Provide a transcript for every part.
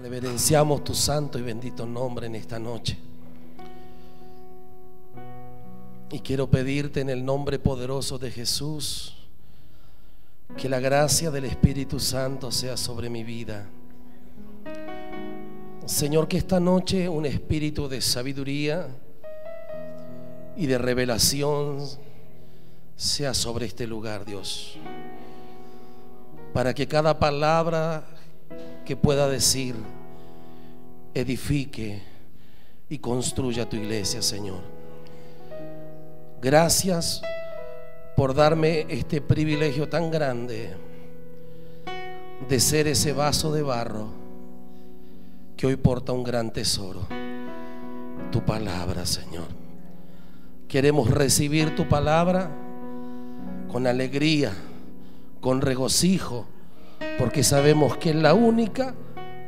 Reverenciamos tu santo y bendito nombre en esta noche. Y quiero pedirte en el nombre poderoso de Jesús que la gracia del Espíritu Santo sea sobre mi vida. Señor, que esta noche un espíritu de sabiduría y de revelación sea sobre este lugar, Dios, para que cada palabra que pueda decir edifique y construya tu iglesia, Señor. Gracias por darme este privilegio tan grande de ser ese vaso de barro que hoy porta un gran tesoro, tu palabra, Señor. Queremos recibir tu palabra con alegría, con regocijo, porque sabemos que es la única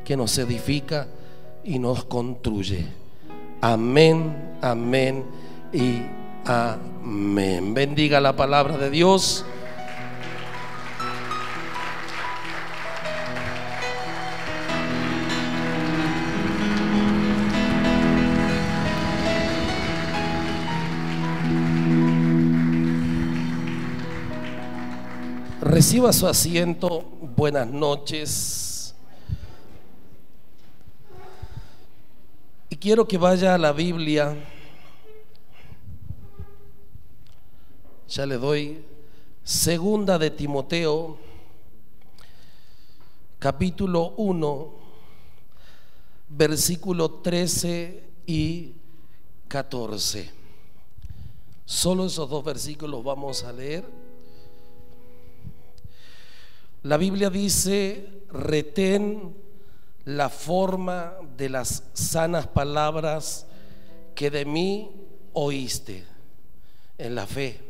que nos edifica y nos construye. Amén, amén y amén. Bendiga la palabra de Dios. Reciba su asiento. Buenas noches. Y quiero que vaya a la Biblia. Ya le doy segunda de Timoteo, capítulo 1, versículo 13 y 14. Solo esos dos versículos vamos a leer. La Biblia dice: retén la forma de las sanas palabras que de mí oíste en la fe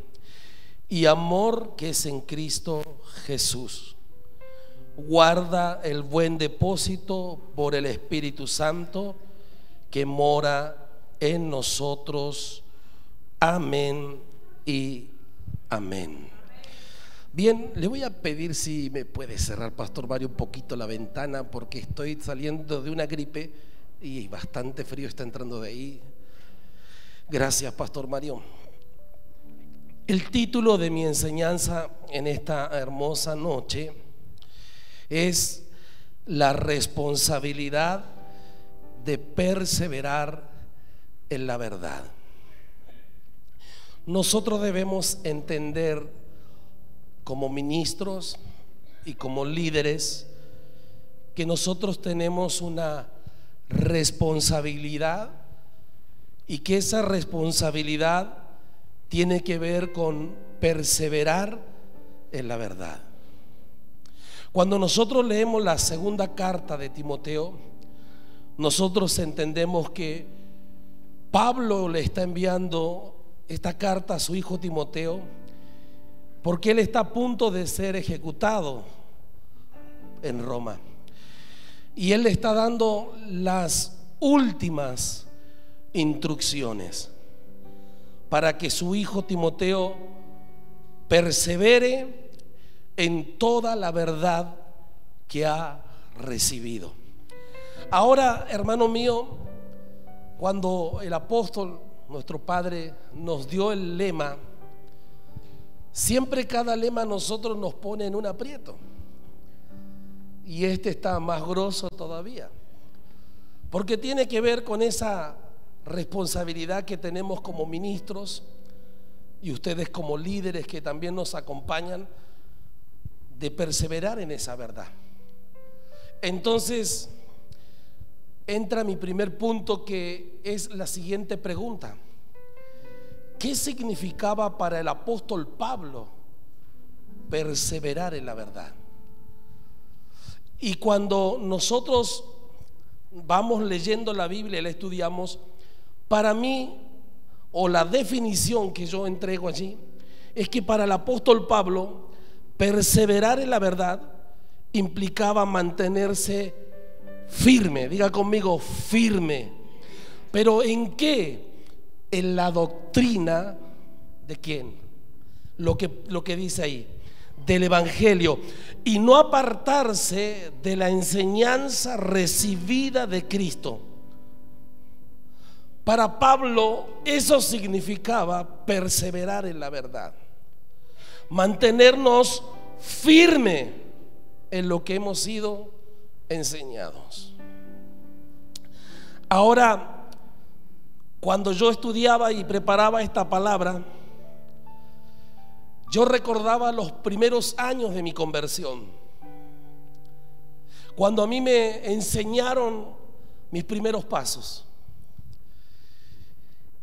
y amor que es en Cristo Jesús. Guarda el buen depósito por el Espíritu Santo que mora en nosotros. Amén y amén. Bien, le voy a pedir si me puede cerrar, Pastor Mario, un poquito la ventana, porque estoy saliendo de una gripe y bastante frío está entrando de ahí. Gracias, Pastor Mario. El título de mi enseñanza en esta hermosa noche es la responsabilidad de perseverar en la verdad. Nosotros debemos entender, como ministros y como líderes, que nosotros tenemos una responsabilidad y que esa responsabilidad tiene que ver con perseverar en la verdad. Cuando nosotros leemos la segunda carta de Timoteo, nosotros entendemos que Pablo le está enviando esta carta a su hijo Timoteo porque él está a punto de ser ejecutado en Roma y él le está dando las últimas instrucciones para que su hijo Timoteo persevere en toda la verdad que ha recibido. Ahora, hermano mío, cuando el apóstol, nuestro padre, nos dio el lema, siempre cada lema a nosotros nos pone en un aprieto, y este está más grosso todavía, porque tiene que ver con esa responsabilidad que tenemos como ministros y ustedes como líderes que también nos acompañan, de perseverar en esa verdad. Entonces entra mi primer punto, que es la siguiente pregunta: ¿qué significaba para el apóstol Pablo perseverar en la verdad? Y cuando nosotros vamos leyendo la Biblia y la estudiamos, para mí, o la definición que yo entrego allí, es que para el apóstol Pablo, perseverar en la verdad implicaba mantenerse firme. Diga conmigo, firme. ¿Pero en qué? En la doctrina de quién, lo que dice ahí, del evangelio, y no apartarse de la enseñanza recibida de Cristo. Para Pablo eso significaba perseverar en la verdad, mantenernos firme en lo que hemos sido enseñados. Ahora, cuando yo estudiaba y preparaba esta palabra, yo recordaba los primeros años de mi conversión, cuando a mí me enseñaron mis primeros pasos.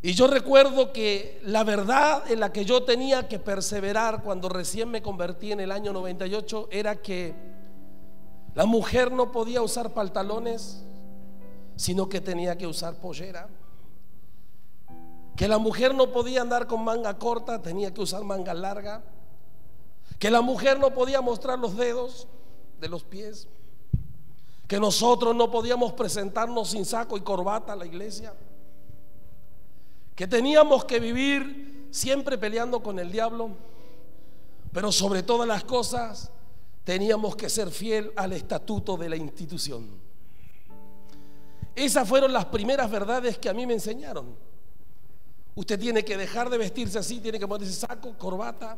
Y yo recuerdo que la verdad en la que yo tenía que perseverar cuando recién me convertí en el año 98 era que la mujer no podía usar pantalones, sino que tenía que usar pollera. Que la mujer no podía andar con manga corta, tenía que usar manga larga. Que la mujer no podía mostrar los dedos de los pies. Que nosotros no podíamos presentarnos sin saco y corbata a la iglesia. Que teníamos que vivir siempre peleando con el diablo. Pero sobre todas las cosas teníamos que ser fiel al estatuto de la institución. Esas fueron las primeras verdades que a mí me enseñaron. Usted tiene que dejar de vestirse así, tiene que ponerse saco, corbata,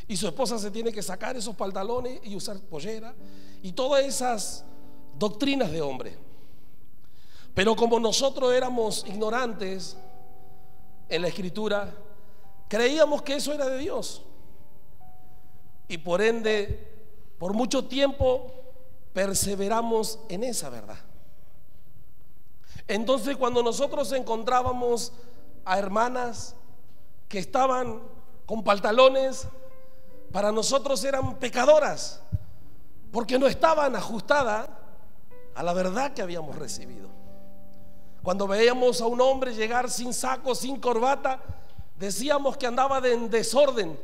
y su esposa se tiene que sacar esos pantalones y usar pollera y todas esas doctrinas de hombre. Pero como nosotros éramos ignorantes en la escritura, creíamos que eso era de Dios, y por ende por mucho tiempo perseveramos en esa verdad. Entonces, cuando nosotros encontrábamos a hermanas que estaban con pantalones, para nosotros eran pecadoras, porque no estaban ajustadas a la verdad que habíamos recibido. Cuando veíamos a un hombre llegar sin saco, sin corbata, decíamos que andaba en desorden,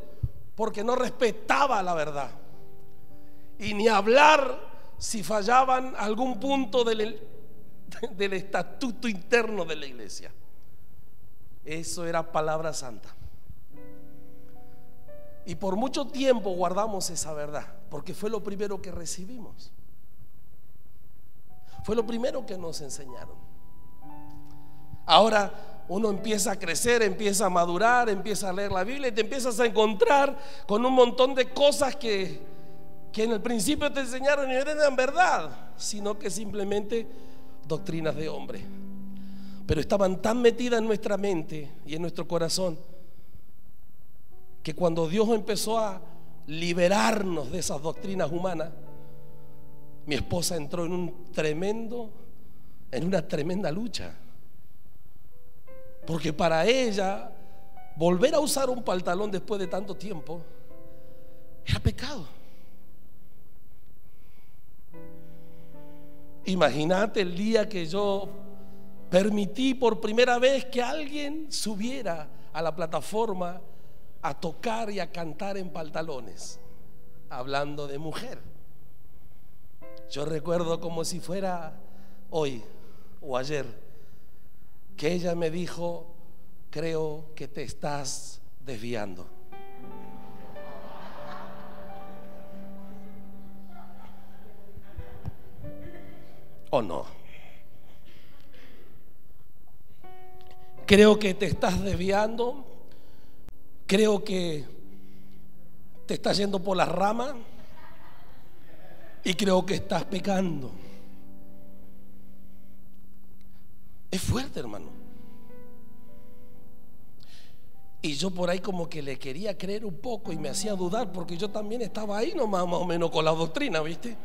porque no respetaba la verdad. Y ni hablar si fallaban algún punto del estatuto interno de la iglesia. Eso era palabra santa. Y por mucho tiempo guardamos esa verdad, porque fue lo primero que recibimos. Fue lo primero que nos enseñaron. Ahora uno empieza a crecer, empieza a madurar, empieza a leer la Biblia y te empiezas a encontrar con un montón de cosas que en el principio te enseñaron y no eran verdad, sino que simplemente doctrinas de hombre. Pero estaban tan metidas en nuestra mente y en nuestro corazón que cuando Dios empezó a liberarnos de esas doctrinas humanas, mi esposa entró en una tremenda lucha, porque para ella volver a usar un pantalón después de tanto tiempo era pecado. Imagínate el día que yo permití por primera vez que alguien subiera a la plataforma a tocar y a cantar en pantalones, hablando de mujer. Yo recuerdo como si fuera hoy o ayer que ella me dijo: creo que te estás desviando. ¿O no? Creo que te estás desviando. Creo que te estás yendo por las ramas y creo que estás pecando. Es fuerte, hermano. Y yo por ahí como que le quería creer un poco y me hacía dudar, porque yo también estaba ahí nomás, más o menos con la doctrina, ¿viste?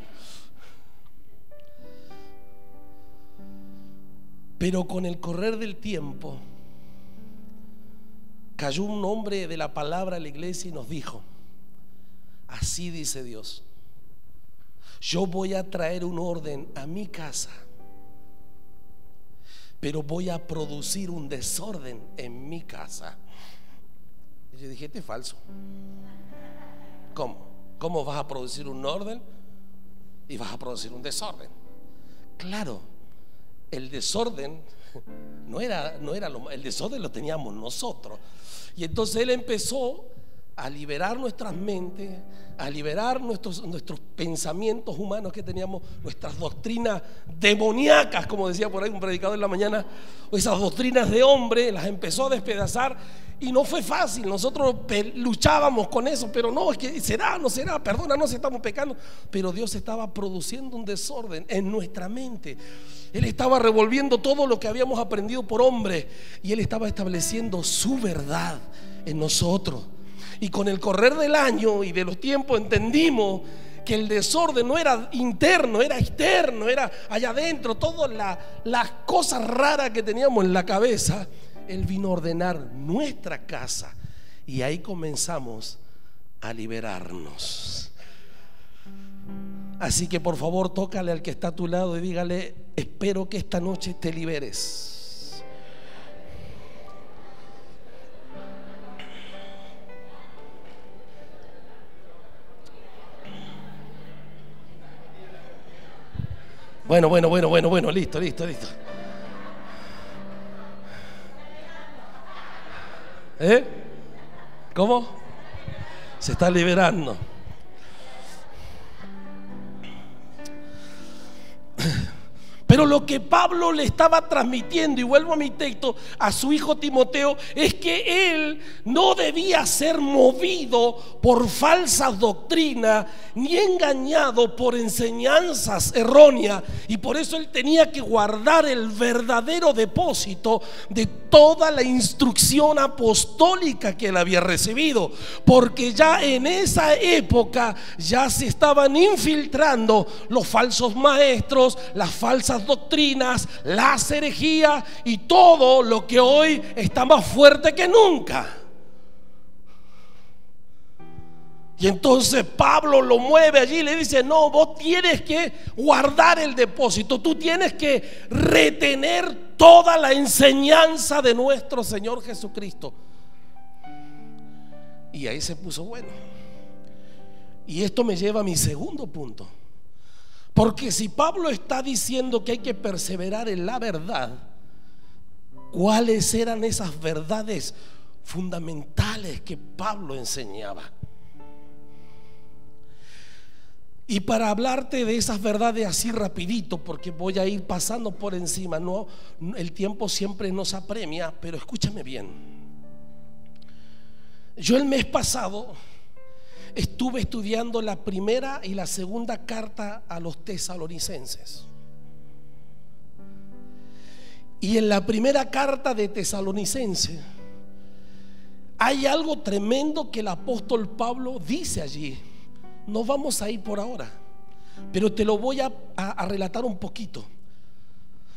Pero con el correr del tiempo cayó un hombre de la palabra a la iglesia y nos dijo: así dice Dios, yo voy a traer un orden a mi casa, pero voy a producir un desorden en mi casa. Y yo dije, este es falso. ¿Cómo vas a producir un orden y vas a producir un desorden? Claro, el desorden el desorden lo teníamos nosotros. Y entonces él empezó a liberar nuestras mentes, a liberar nuestros pensamientos humanos que teníamos, nuestras doctrinas demoníacas, como decía por ahí un predicador en la mañana, o esas doctrinas de hombre, las empezó a despedazar. Y no fue fácil, nosotros luchábamos con eso, pero no, es que será, no será, perdónanos si estamos pecando. Pero Dios estaba produciendo un desorden en nuestra mente. Él estaba revolviendo todo lo que habíamos aprendido por hombre, y Él estaba estableciendo su verdad en nosotros. Y con el correr del año y de los tiempos entendimos que el desorden no era interno, era externo, era allá adentro. Todas las cosas raras que teníamos en la cabeza, Él vino a ordenar nuestra casa, y ahí comenzamos a liberarnos. Así que por favor, tócale al que está a tu lado y dígale: espero que esta noche te liberes. Bueno, listo. ¿Cómo? Se está liberando. Pero lo que Pablo le estaba transmitiendo, y vuelvo a mi texto, a su hijo Timoteo, es que él no debía ser movido por falsas doctrinas ni engañado por enseñanzas erróneas, y por eso él tenía que guardar el verdadero depósito de toda la instrucción apostólica que él había recibido, porque ya en esa época ya se estaban infiltrando los falsos maestros, las falsas doctrinas, las herejías y todo lo que hoy está más fuerte que nunca. Y entonces Pablo lo mueve allí y le dice: no, vos tienes que guardar el depósito, tú tienes que retener toda la enseñanza de nuestro Señor Jesucristo. Y ahí se puso bueno. Y esto me lleva a mi segundo punto. Porque si Pablo está diciendo que hay que perseverar en la verdad, ¿cuáles eran esas verdades fundamentales que Pablo enseñaba? Y para hablarte de esas verdades así rapidito, porque voy a ir pasando por encima, no, el tiempo siempre nos apremia, pero escúchame bien. Yo el mes pasado estuve estudiando la primera y la segunda carta a los tesalonicenses. Y en la primera carta de Tesalonicenses hay algo tremendo que el apóstol Pablo dice allí. No vamos a ir por ahora, pero te lo voy a relatar un poquito.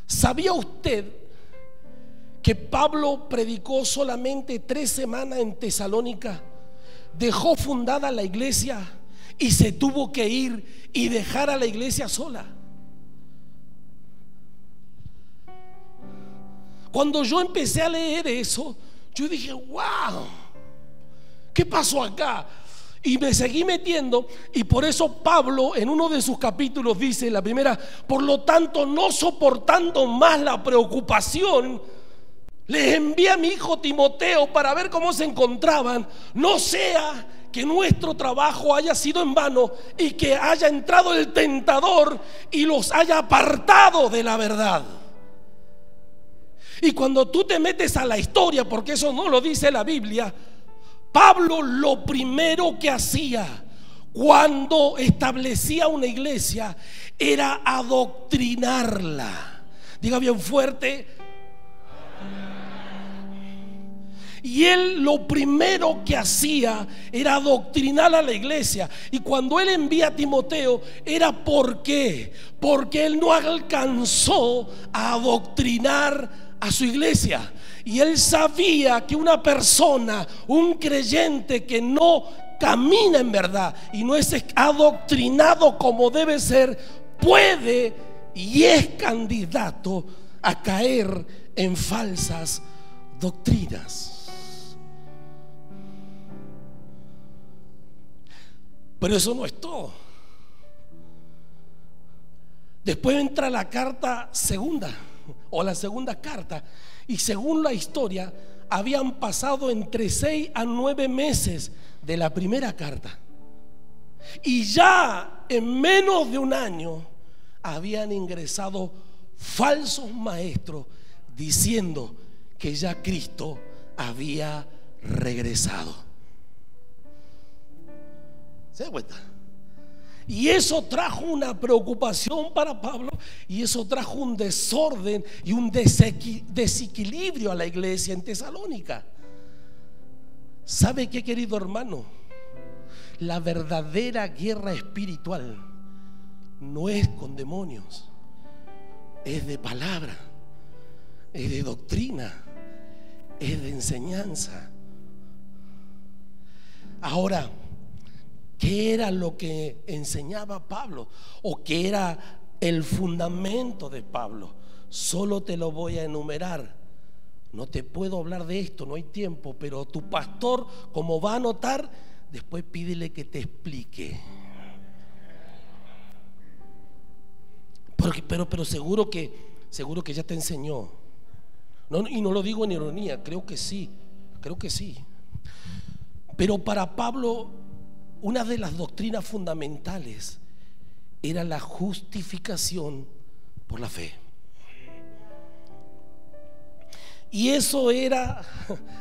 ¿Sabía usted que Pablo predicó solamente 3 semanas en Tesalónica? Dejó fundada la iglesia y se tuvo que ir y dejar a la iglesia sola. Cuando yo empecé a leer eso, yo dije: wow, ¿qué pasó acá? Y me seguí metiendo, y por eso Pablo en uno de sus capítulos dice, la primera: por lo tanto, no soportando más la preocupación, les envié a mi hijo Timoteo para ver cómo se encontraban, no sea que nuestro trabajo haya sido en vano y que haya entrado el tentador y los haya apartado de la verdad. Y cuando tú te metes a la historia, porque eso no lo dice la Biblia, Pablo lo primero que hacía cuando establecía una iglesia era adoctrinarla. Diga bien fuerte. Y él lo primero que hacía era adoctrinar a la iglesia. Y cuando él envía a Timoteo era ¿por qué? Porque él no alcanzó a adoctrinar a su iglesia. Y él sabía que una persona, un creyente que no camina en verdad y no es adoctrinado como debe ser, puede y es candidato a caer en falsas doctrinas. Pero eso no es todo. Después entra la carta segunda, o la segunda carta, y según la historia habían pasado entre 6 a 9 meses de la primera carta, y ya en menos de un año habían ingresado falsos maestros diciendo que ya Cristo había regresado. ¿Se da cuenta? Y eso trajo una preocupación para Pablo, y eso trajo un desorden y un desequilibrio a la iglesia en Tesalónica. ¿Sabe qué, querido hermano? La verdadera guerra espiritual no es con demonios, es de palabra, es de doctrina, es de enseñanza. Ahora, ¿qué era lo que enseñaba Pablo? ¿O qué era el fundamento de Pablo? Solo te lo voy a enumerar. No te puedo hablar de esto, no hay tiempo, pero tu pastor, como va a anotar, después pídele que te explique. Pero seguro que ya te enseñó. No, y no lo digo en ironía, creo que sí. Pero para Pablo, una de las doctrinas fundamentales era la justificación por la fe. Y eso era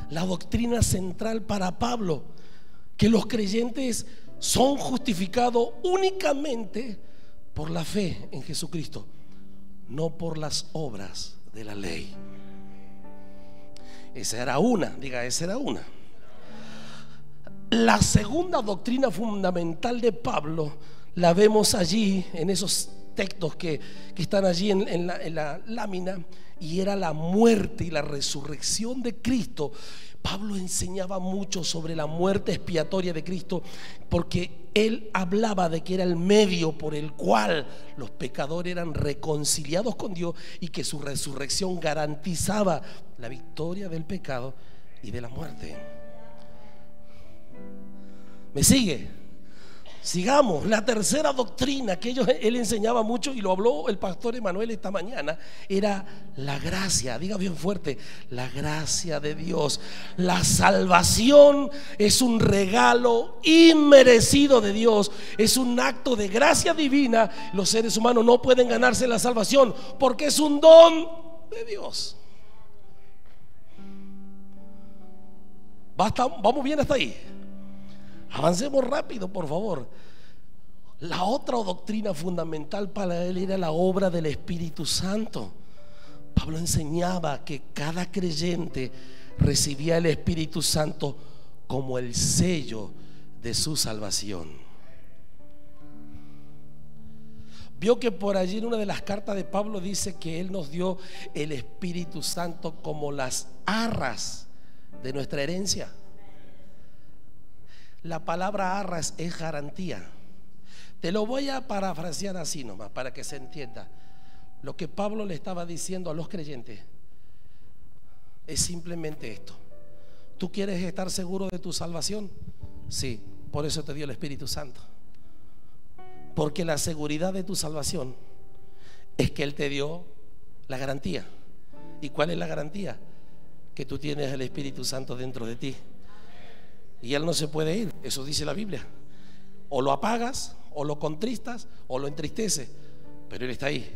la doctrina central para Pablo, que los creyentes son justificados únicamente por la fe en Jesucristo, no por las obras de la ley. Esa era una. La segunda doctrina fundamental de Pablo la vemos allí en esos textos que están allí en la lámina, y era la muerte y la resurrección de Cristo. Pablo enseñaba mucho sobre la muerte expiatoria de Cristo, porque él hablaba de que era el medio por el cual los pecadores eran reconciliados con Dios, y que su resurrección garantizaba la victoria del pecado y de la muerte. ¿Me sigue? Sigamos. La tercera doctrina que él enseñaba mucho, y lo habló el pastor Emanuel esta mañana, era la gracia. Diga bien fuerte: la gracia de Dios. La salvación es un regalo inmerecido de Dios, es un acto de gracia divina. Los seres humanos no pueden ganarse la salvación porque es un don de Dios. ¿Vamos bien hasta ahí? Avancemos rápido, por favor. La otra doctrina fundamental para él era la obra del Espíritu Santo. Pablo enseñaba que cada creyente recibía el Espíritu Santo como el sello de su salvación. Vio que por allí en una de las cartas de Pablo dice que él nos dio el Espíritu Santo como las arras de nuestra herencia. La palabra arras es garantía. Te lo voy a parafrasear así nomás para que se entienda. Lo que Pablo le estaba diciendo a los creyentes es simplemente esto: ¿tú quieres estar seguro de tu salvación? Sí, por eso te dio el Espíritu Santo. Porque la seguridad de tu salvación es que Él te dio la garantía. ¿Y cuál es la garantía? Que tú tienes el Espíritu Santo dentro de ti. Y Él no se puede ir, eso dice la Biblia. O lo apagas, o lo contristas, o lo entristeces, pero Él está ahí.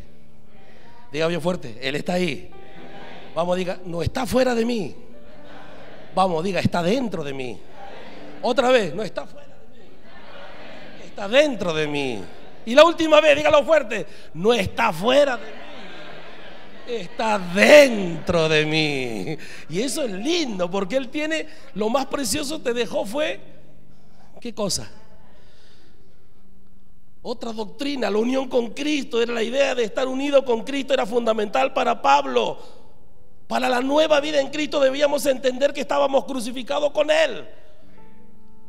Diga bien fuerte: Él está ahí. Vamos, diga: no está fuera de mí. Vamos, diga: está dentro de mí. Otra vez: no está fuera de mí, está dentro de mí. Y la última vez, dígalo fuerte: no está fuera de mí, está dentro de mí. Y eso es lindo, porque Él tiene lo más precioso. Te dejó fue, ¿qué cosa? Otra doctrina, la unión con Cristo. Era la idea de estar unido con Cristo, era fundamental para Pablo. Para la nueva vida en Cristo debíamos entender que estábamos crucificados con Él.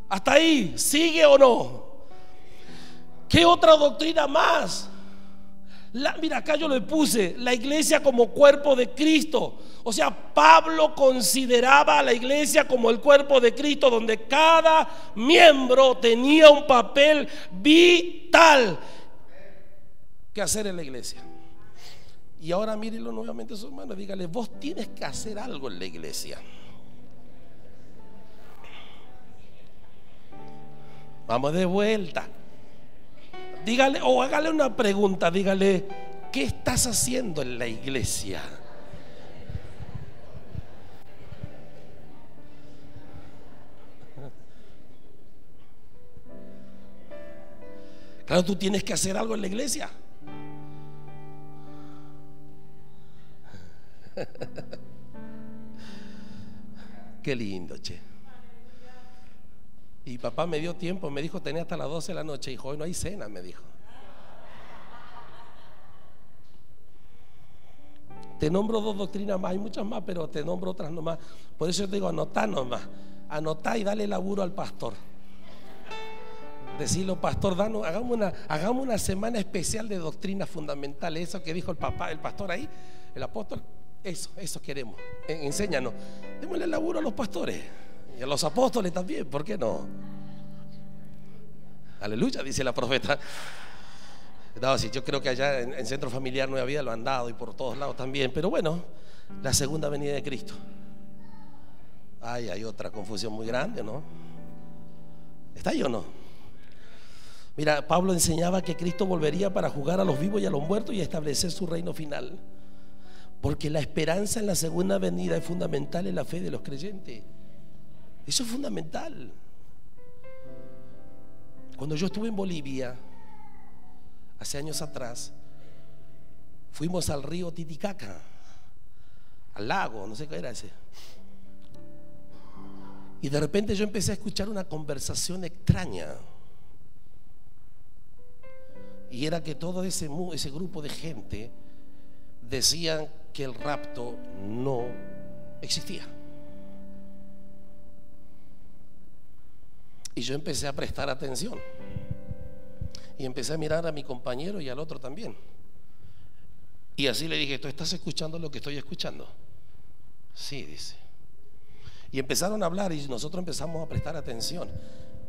Hasta ahí, ¿sigue o no? ¿Qué otra doctrina más? Mira, acá yo le puse la iglesia como cuerpo de Cristo. O sea, Pablo consideraba a la iglesia como el cuerpo de Cristo, donde cada miembro tenía un papel vital que hacer en la iglesia. Y ahora mírenlo nuevamente a su hermano, dígale: vos tienes que hacer algo en la iglesia. Vamos de vuelta. Dígale, o hágale una pregunta, dígale: ¿qué estás haciendo en la iglesia? Claro, tú tienes que hacer algo en la iglesia. Qué lindo, che. Y papá me dio tiempo, me dijo: tenía hasta las 12 de la noche. Hijo, hoy no hay cena, me dijo. Te nombro 2 doctrinas más, hay muchas más, pero te nombro otras nomás. Por eso yo te digo: anotá nomás. Anotá y dale laburo al pastor. Decirlo: pastor, hagamos una semana especial de doctrinas fundamentales. Eso que dijo el pastor ahí, el apóstol. Eso queremos. Enséñanos. Démosle laburo a los pastores y a los apóstoles también, ¿por qué no? Aleluya, dice la profeta. No, sí, yo creo que allá en Centro Familiar Nueva Vida lo han dado, y por todos lados también. Pero bueno, la segunda venida de Cristo. Hay otra confusión muy grande, ¿no? ¿Está ahí o no? Mira, Pablo enseñaba que Cristo volvería para juzgar a los vivos y a los muertos y establecer su reino final. Porque la esperanza en la segunda venida es fundamental en la fe de los creyentes. Eso es fundamental. Cuando yo estuve en Bolivia, hace años atrás, fuimos al río Titicaca, al lago, no sé qué era ese. Y de repente yo empecé a escuchar una conversación extraña. Y era que todo ese grupo de gente decían que el rapto no existía. Y yo empecé a prestar atención. Y empecé a mirar a mi compañero y al otro también. Y así le dije: ¿tú estás escuchando lo que estoy escuchando? Sí, dice. Y empezaron a hablar y nosotros empezamos a prestar atención.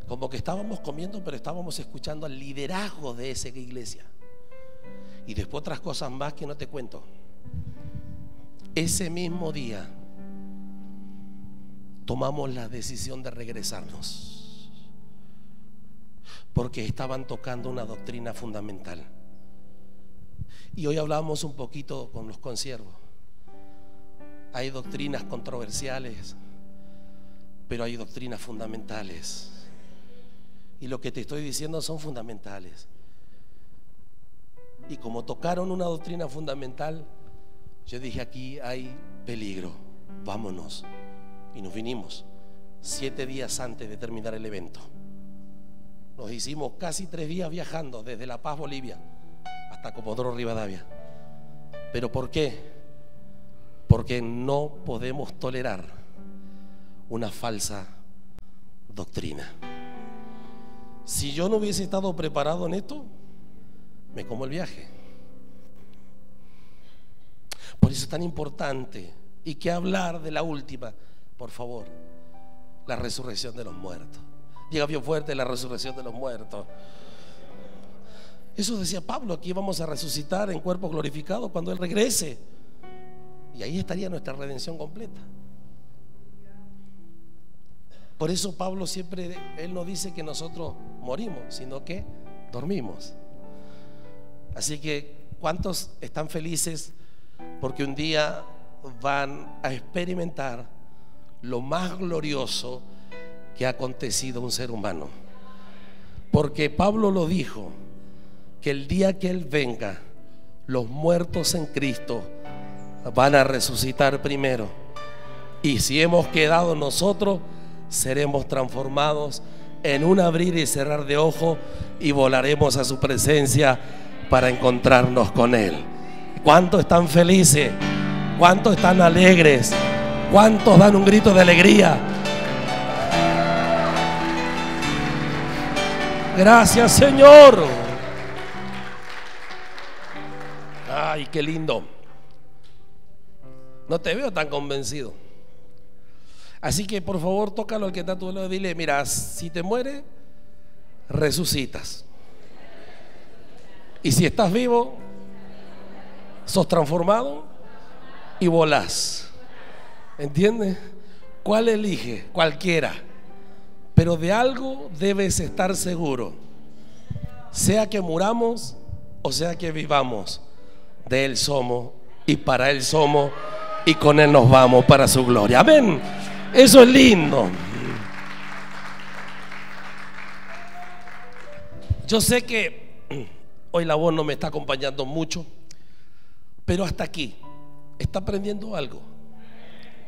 Como que estábamos comiendo, pero estábamos escuchando al liderazgo de esa iglesia. Y después otras cosas más que no te cuento. Ese mismo día tomamos la decisión de regresarnos, porque estaban tocando una doctrina fundamental. Y hoy hablamos un poquito con los consiervos. Hay doctrinas controversiales, pero hay doctrinas fundamentales. Y lo que te estoy diciendo son fundamentales. Y como tocaron una doctrina fundamental, yo dije: aquí hay peligro, vámonos. Y nos vinimos 7 días antes de terminar el evento. Nos hicimos casi 3 días viajando desde La Paz, Bolivia, hasta Comodoro Rivadavia. ¿Pero por qué? Porque no podemos tolerar una falsa doctrina. Si yo no hubiese estado preparado en esto, me como el viaje. Por eso es tan importante. Y que hablar de la última, por favor, la resurrección de los muertos. Llega bien fuerte: la resurrección de los muertos. Eso decía Pablo: aquí vamos a resucitar en cuerpo glorificado cuando Él regrese. Y ahí estaría nuestra redención completa. Por eso Pablo siempre, él no dice que nosotros morimos, sino que dormimos. Así que, ¿cuántos están felices porque un día van a experimentar lo más glorioso que ha acontecido a un ser humano? Porque Pablo lo dijo, que el día que Él venga, los muertos en Cristo van a resucitar primero. Y si hemos quedado nosotros, seremos transformados en un abrir y cerrar de ojos y volaremos a su presencia para encontrarnos con Él. ¿Cuántos están felices? ¿Cuántos están alegres? ¿Cuántos dan un grito de alegría? Gracias, Señor. Ay, qué lindo. No te veo tan convencido. Así que por favor, tócalo al que está a tu lado y dile: mira, si te mueres, resucitas. Y si estás vivo, sos transformado y volás. ¿Entiendes? ¿Cuál elige? Cualquiera. Pero de algo debes estar seguro. Sea que muramos o sea que vivamos, de Él somos y para Él somos y con Él nos vamos para su gloria. Amén. Eso es lindo. Yo sé que hoy la voz no me está acompañando mucho, pero hasta aquí está aprendiendo algo.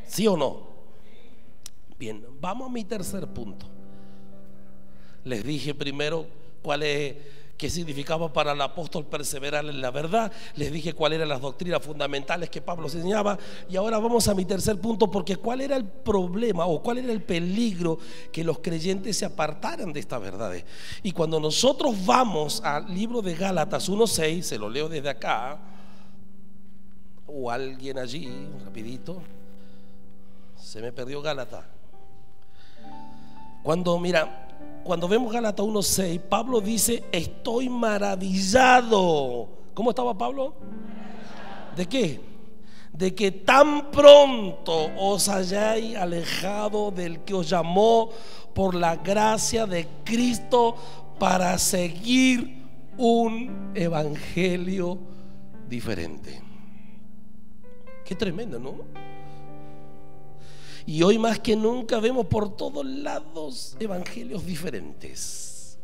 ¿Sí o no? Bien, vamos a mi tercer punto. Les dije primero qué significaba para el apóstol perseverar en la verdad. Les dije cuáles eran las doctrinas fundamentales que Pablo enseñaba. Y ahora vamos a mi tercer punto, porque cuál era el problema o cuál era el peligro que los creyentes se apartaran de estas verdades. Y cuando nosotros vamos al libro de Gálatas 1:6, se lo leo desde acá, o alguien allí, rapidito, se me perdió Gálatas. Cuando vemos Gálatas 1:6, Pablo dice: estoy maravillado. ¿Cómo estaba Pablo? ¿De qué? De que tan pronto os hayáis alejado del que os llamó por la gracia de Cristo para seguir un evangelio diferente. Qué tremendo, ¿no? Y hoy más que nunca vemos por todos lados evangelios diferentes.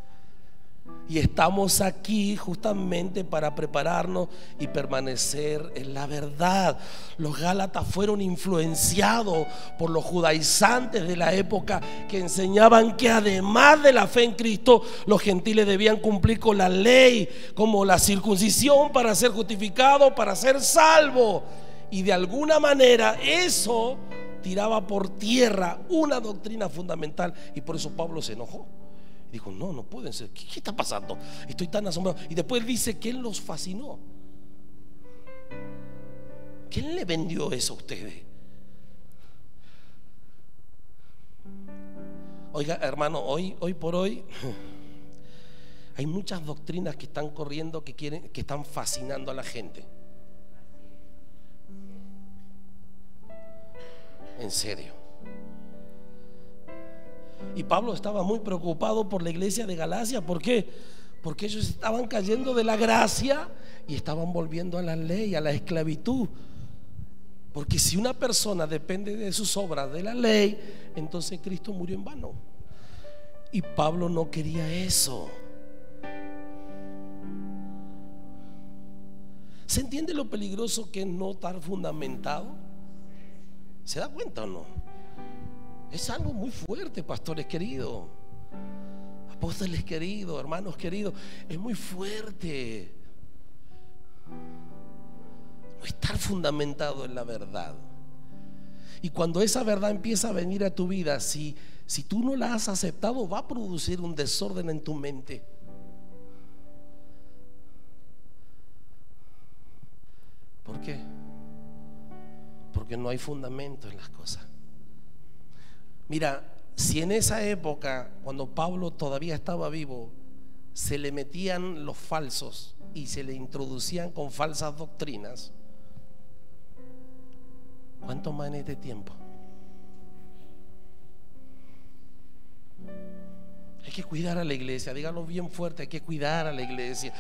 Y estamos aquí justamente para prepararnos y permanecer en la verdad. Los Gálatas fueron influenciados por los judaizantes de la época, que enseñaban que además de la fe en Cristo, los gentiles debían cumplir con la ley, como la circuncisión, para ser justificados, para ser salvos. Y de alguna manera eso tiraba por tierra una doctrina fundamental, y por eso Pablo se enojó. Dijo: no pueden ser. ¿Qué está pasando? Estoy tan asombrado. Y después dice que Él los fascinó. ¿Quién le vendió eso a ustedes? Oiga, hermano, hoy por hoy hay muchas doctrinas que están corriendo, que están fascinando a la gente. En serio. Y Pablo estaba muy preocupado por la iglesia de Galacia. ¿Por qué? Porque ellos estaban cayendo de la gracia y estaban volviendo a la ley, a la esclavitud. Porque si una persona depende de sus obras, de la ley, entonces Cristo murió en vano. Y Pablo no quería eso. ¿Se entiende lo peligroso que es no estar fundamentado? ¿Se da cuenta o no? Es algo muy fuerte, pastores queridos, apóstoles queridos, hermanos queridos. Es muy fuerte no estar fundamentado en la verdad. Y cuando esa verdad empieza a venir a tu vida, si tú no la has aceptado, va a producir un desorden en tu mente. ¿Por qué? Porque no hay fundamento en las cosas. Mira, si en esa época, cuando Pablo todavía estaba vivo, se le metían los falsos y se le introducían con falsas doctrinas, ¿cuánto más en este tiempo? Hay que cuidar a la iglesia, dígalo bien fuerte, hay que cuidar a la iglesia.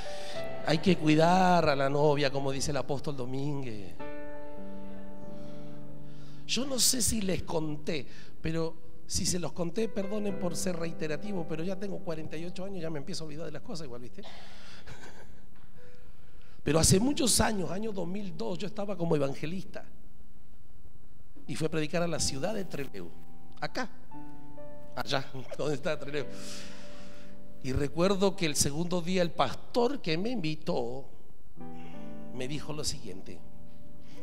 Hay que cuidar a la novia, como dice el apóstol Domínguez. Yo no sé si les conté, pero si se los conté, perdonen por ser reiterativo, pero ya tengo 48 años, ya me empiezo a olvidar de las cosas igual, ¿viste? Pero hace muchos años, año 2002, yo estaba como evangelista y fui a predicar a la ciudad de Trelew, acá, allá, donde está Trelew. Y recuerdo que el segundo día el pastor que me invitó me dijo lo siguiente: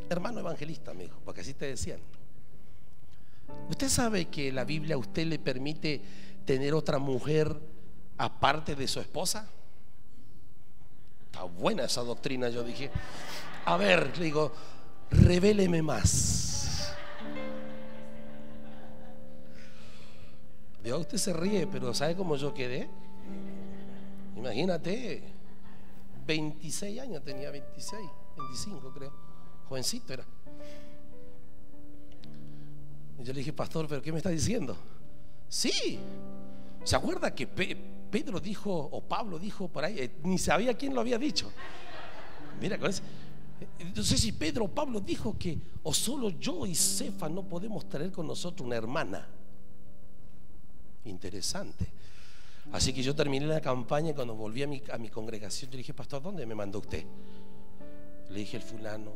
hermano evangelista, me dijo, porque así te decían, ¿usted sabe que la Biblia a usted le permite tener otra mujer aparte de su esposa? Está buena esa doctrina, yo dije. A ver, le digo, revéleme más. Veo, usted se ríe, pero ¿sabe cómo yo quedé? Imagínate, 26 años tenía, 26, 25 creo, jovencito era. Y yo le dije, pastor, ¿pero qué me está diciendo? Sí, ¿se acuerda que Pedro dijo, o Pablo dijo por ahí, ni sabía quién lo había dicho? Mira, con eso, no sé si Pedro o Pablo dijo que o solo yo y Cefa no podemos traer con nosotros una hermana. Interesante. Así que yo terminé la campaña y cuando volví a mi congregación, yo le dije, pastor, ¿dónde me mandó usted? Le dije, el fulano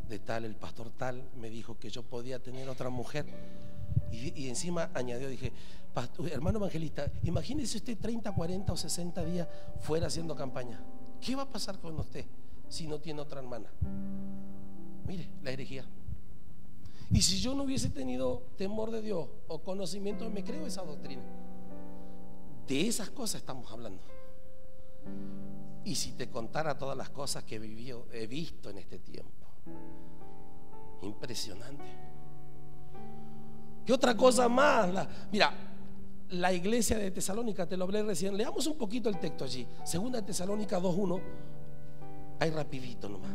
de tal, el pastor tal, me dijo que yo podía tener otra mujer. Y encima añadió, dije, hermano evangelista, imagínese usted 30, 40 o 60 días fuera haciendo campaña. ¿Qué va a pasar con usted si no tiene otra hermana? Mire, la herejía. Y si yo no hubiese tenido temor de Dios o conocimiento, me creo esa doctrina. De esas cosas estamos hablando. Y si te contara todas las cosas que he visto en este tiempo, impresionante. ¿Qué otra cosa más? Mira, la iglesia de Tesalónica, te lo hablé recién. Leamos un poquito el texto allí. Segunda de Tesalónica 2:1. Ahí rapidito nomás.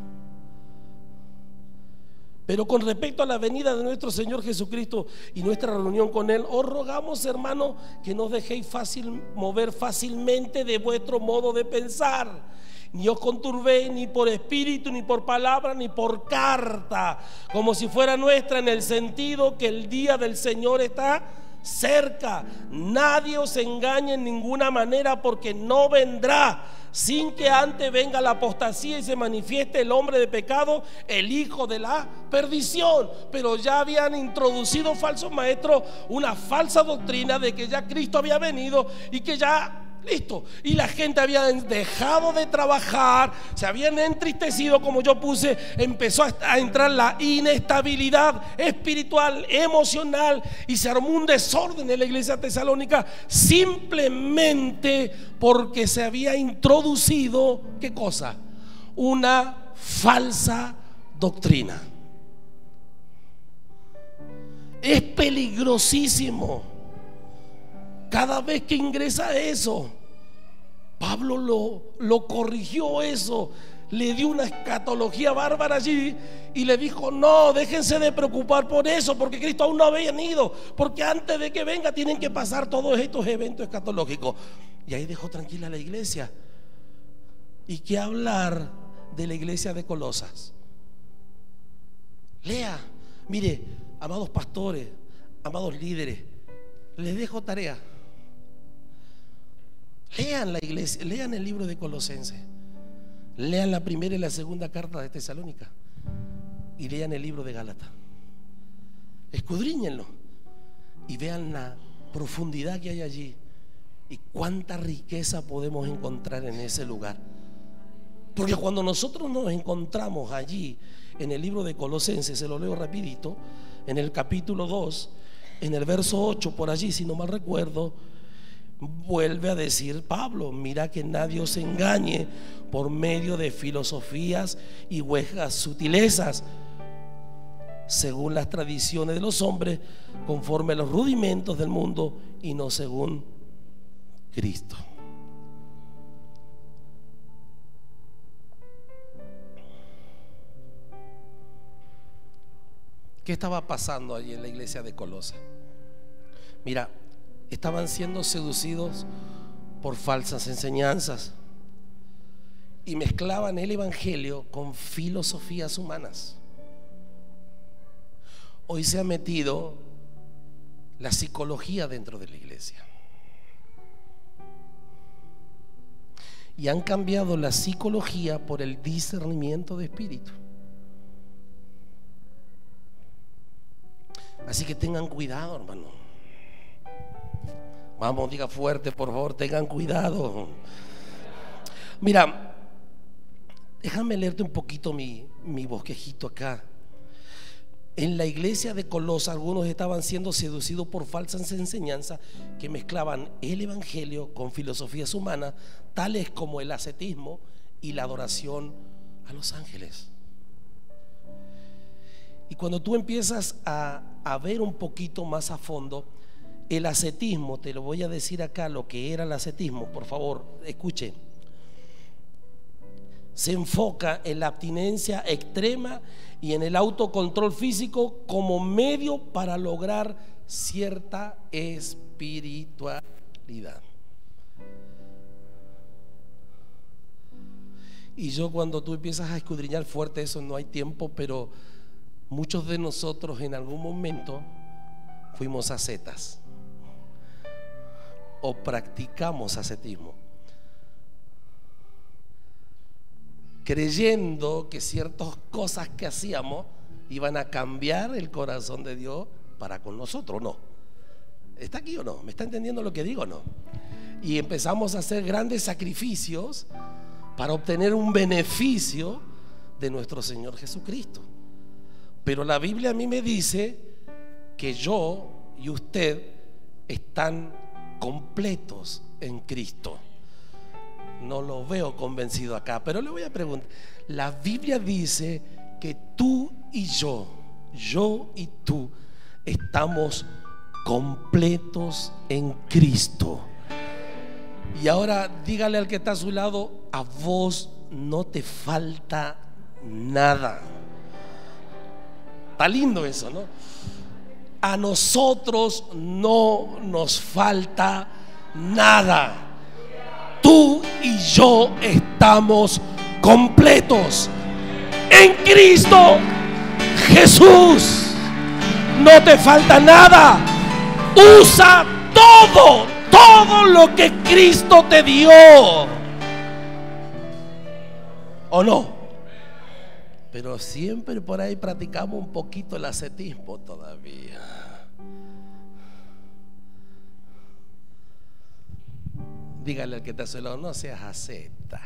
Pero con respecto a la venida de nuestro Señor Jesucristo y nuestra reunión con Él, os rogamos, hermanos, que no os dejéis mover fácilmente de vuestro modo de pensar, ni os conturbéis ni por espíritu, ni por palabra, ni por carta, como si fuera nuestra, en el sentido que el día del Señor está cerca. Nadie os engañe en ninguna manera, porque no vendrá sin que antes venga la apostasía y se manifieste el hombre de pecado, el hijo de la perdición. Pero ya habían introducido falsos maestros una falsa doctrina de que ya Cristo había venido y que ya listo, y la gente había dejado de trabajar, se habían entristecido, como yo puse, empezó a entrar la inestabilidad espiritual, emocional, y se armó un desorden en la iglesia tesalónica, simplemente porque se había introducido, ¿qué cosa? Una falsa doctrina. Es peligrosísimo. Cada vez que ingresa eso, Pablo lo corrigió eso, le dio una escatología bárbara allí y le dijo, no, déjense de preocupar por eso, porque Cristo aún no había venido, porque antes de que venga tienen que pasar todos estos eventos escatológicos. Y ahí dejó tranquila la iglesia. ¿Y qué hablar de la iglesia de Colosas? Lea, mire, amados pastores, amados líderes, les dejo tarea. Lean la iglesia, lean el libro de Colosenses, lean la primera y la segunda carta de Tesalónica y lean el libro de Gálatas. Escudriñenlo y vean la profundidad que hay allí y cuánta riqueza podemos encontrar en ese lugar. Porque cuando nosotros nos encontramos allí en el libro de Colosenses, se lo leo rapidito, en el capítulo 2, en el verso 8, por allí, si no mal recuerdo, vuelve a decir Pablo, mira que nadie os engañe por medio de filosofías y huecas sutilezas, según las tradiciones de los hombres, conforme a los rudimentos del mundo y no según Cristo. ¿Qué estaba pasando allí en la iglesia de Colosas? Mira, estaban siendo seducidos por falsas enseñanzas y mezclaban el evangelio con filosofías humanas. Hoy se ha metido la psicología dentro de la iglesia y han cambiado la psicología por el discernimiento de espíritu. Así que tengan cuidado, hermano. Vamos, diga fuerte, por favor, tengan cuidado. Mira, déjame leerte un poquito mi bosquejito acá. En la iglesia de Colosas, algunos estaban siendo seducidos por falsas enseñanzas que mezclaban el evangelio con filosofías humanas, tales como el ascetismo y la adoración a los ángeles. Y cuando tú empiezas a ver un poquito más a fondo, el ascetismo, te lo voy a decir acá lo que era el ascetismo, por favor, escuche. Se enfoca en la abstinencia extrema y en el autocontrol físico como medio para lograr cierta espiritualidad. Y yo, cuando tú empiezas a escudriñar fuerte eso, no hay tiempo, pero muchos de nosotros en algún momento fuimos ascetas o practicamos ascetismo, creyendo que ciertas cosas que hacíamos iban a cambiar el corazón de Dios para con nosotros. ¿No? ¿Está aquí o no? ¿Me está entendiendo lo que digo o no? Y empezamos a hacer grandes sacrificios para obtener un beneficio de nuestro Señor Jesucristo. Pero la Biblia a mí me dice que yo y usted están completos en Cristo. No lo veo convencido acá, pero le voy a preguntar. La Biblia dice que tú y yo y tú estamos completos en Cristo. Y ahora dígale al que está a su lado: a vos no te falta nada. Está lindo eso, ¿no? A nosotros no nos falta nada. Tú y yo estamos completos en Cristo Jesús. No te falta nada. Usa todo lo que Cristo te dio. ¿O no? Pero siempre por ahí practicamos un poquito el ascetismo todavía. Dígale al que está a su lado: no seas asceta.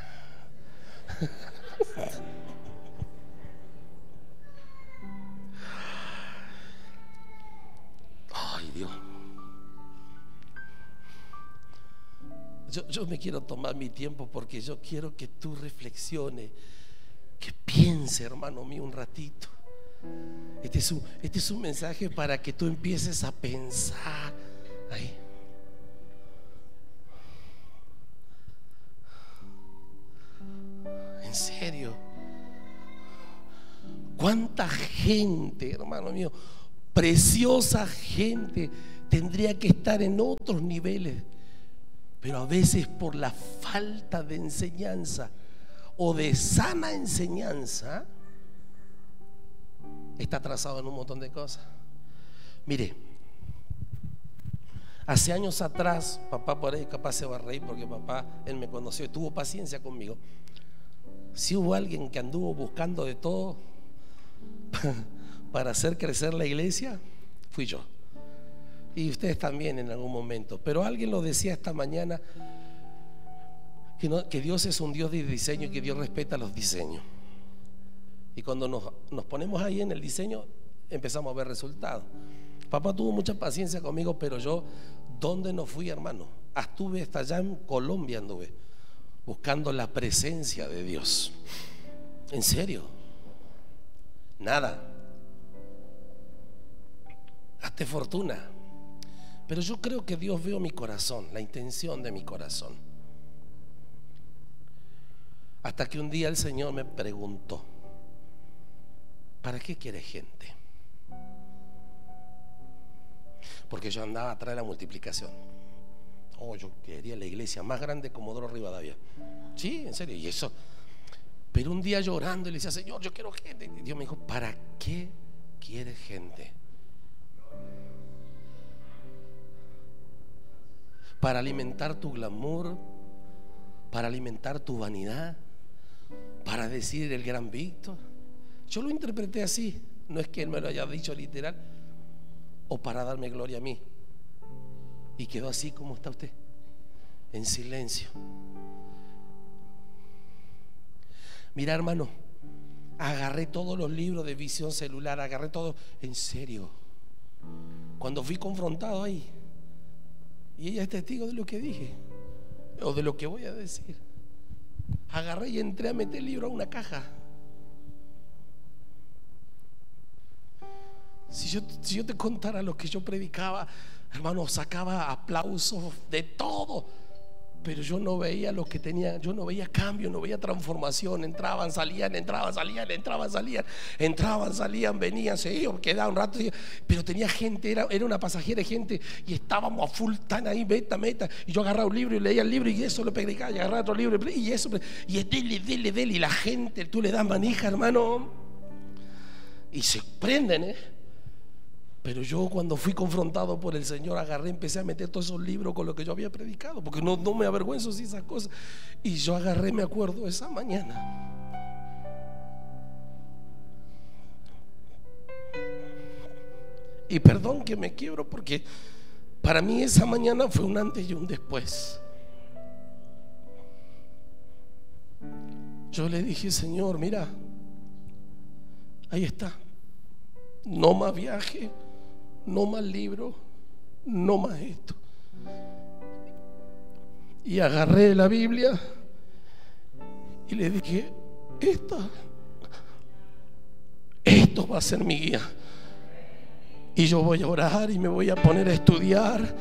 Ay, Dios. Yo me quiero tomar mi tiempo porque yo quiero que tú reflexiones, que piense, hermano mío, un ratito. Este es un mensaje para que tú empieces a pensar ahí. En serio, cuánta gente, hermano mío, preciosa gente, tendría que estar en otros niveles, pero a veces por la falta de enseñanza o de sana enseñanza está atrasado en un montón de cosas. Mire, hace años atrás, papá por ahí capaz se va a reír porque papá, él me conoció y tuvo paciencia conmigo. Si hubo alguien que anduvo buscando de todo para hacer crecer la iglesia, fui yo. Y ustedes también en algún momento. Pero alguien lo decía esta mañana, que Dios es un Dios de diseño y que Dios respeta los diseños. Y cuando nos ponemos ahí en el diseño, empezamos a ver resultados. Papá tuvo mucha paciencia conmigo, pero yo, ¿dónde no fui, hermano? Estuve hasta allá en Colombia, anduve buscando la presencia de Dios. En serio, nada, gasté fortuna. Pero yo creo que Dios vio mi corazón, la intención de mi corazón. Hasta que un día el Señor me preguntó: ¿para qué quieres gente? Porque yo andaba atrás de la multiplicación. Yo quería la iglesia más grande, Comodoro Rivadavia. Sí, en serio, y eso. Pero un día llorando, le decía: Señor, yo quiero gente. Y Dios me dijo: ¿para qué quieres gente? ¿Para alimentar tu glamour? ¿Para alimentar tu vanidad? ¿Para decir el gran Víctor? Yo lo interpreté así. No es que Él me lo haya dicho literal. O para darme gloria a mí. Y quedó así como está usted, en silencio. Mira, hermano, agarré todos los libros de visión celular, agarré todo, en serio. Cuando fui confrontado ahí, y ella es testigo de lo que dije o de lo que voy a decir, agarré y entré a meter el libro a una caja. Si yo te contara lo que yo predicaba, hermano, sacaba aplausos de todo, pero yo no veía lo que tenía, yo no veía cambio, no veía transformación. Entraban, salían, entraban, salían, entraban, salían, entraban, salían, venían, se iban, quedaban un rato, pero tenía gente, era una pasajera de gente, y estábamos a full, tan ahí, meta, y yo agarraba un libro y leía el libro, y eso lo predicaba, y agarraba otro libro, y eso, y dele, y la gente, tú le das manija, hermano, y se prenden, Pero yo, cuando fui confrontado por el Señor, agarré, empecé a meter todos esos libros con lo que yo había predicado, porque no me avergüenzo de esas cosas. Y yo agarré, me acuerdo, esa mañana, y perdón que me quiebro, porque para mí esa mañana fue un antes y un después. Yo le dije: Señor, mira, ahí está, no más viaje, no más libro, no más esto. Y agarré la Biblia y le dije: esto va a ser mi guía. Y yo voy a orar y me voy a poner a estudiar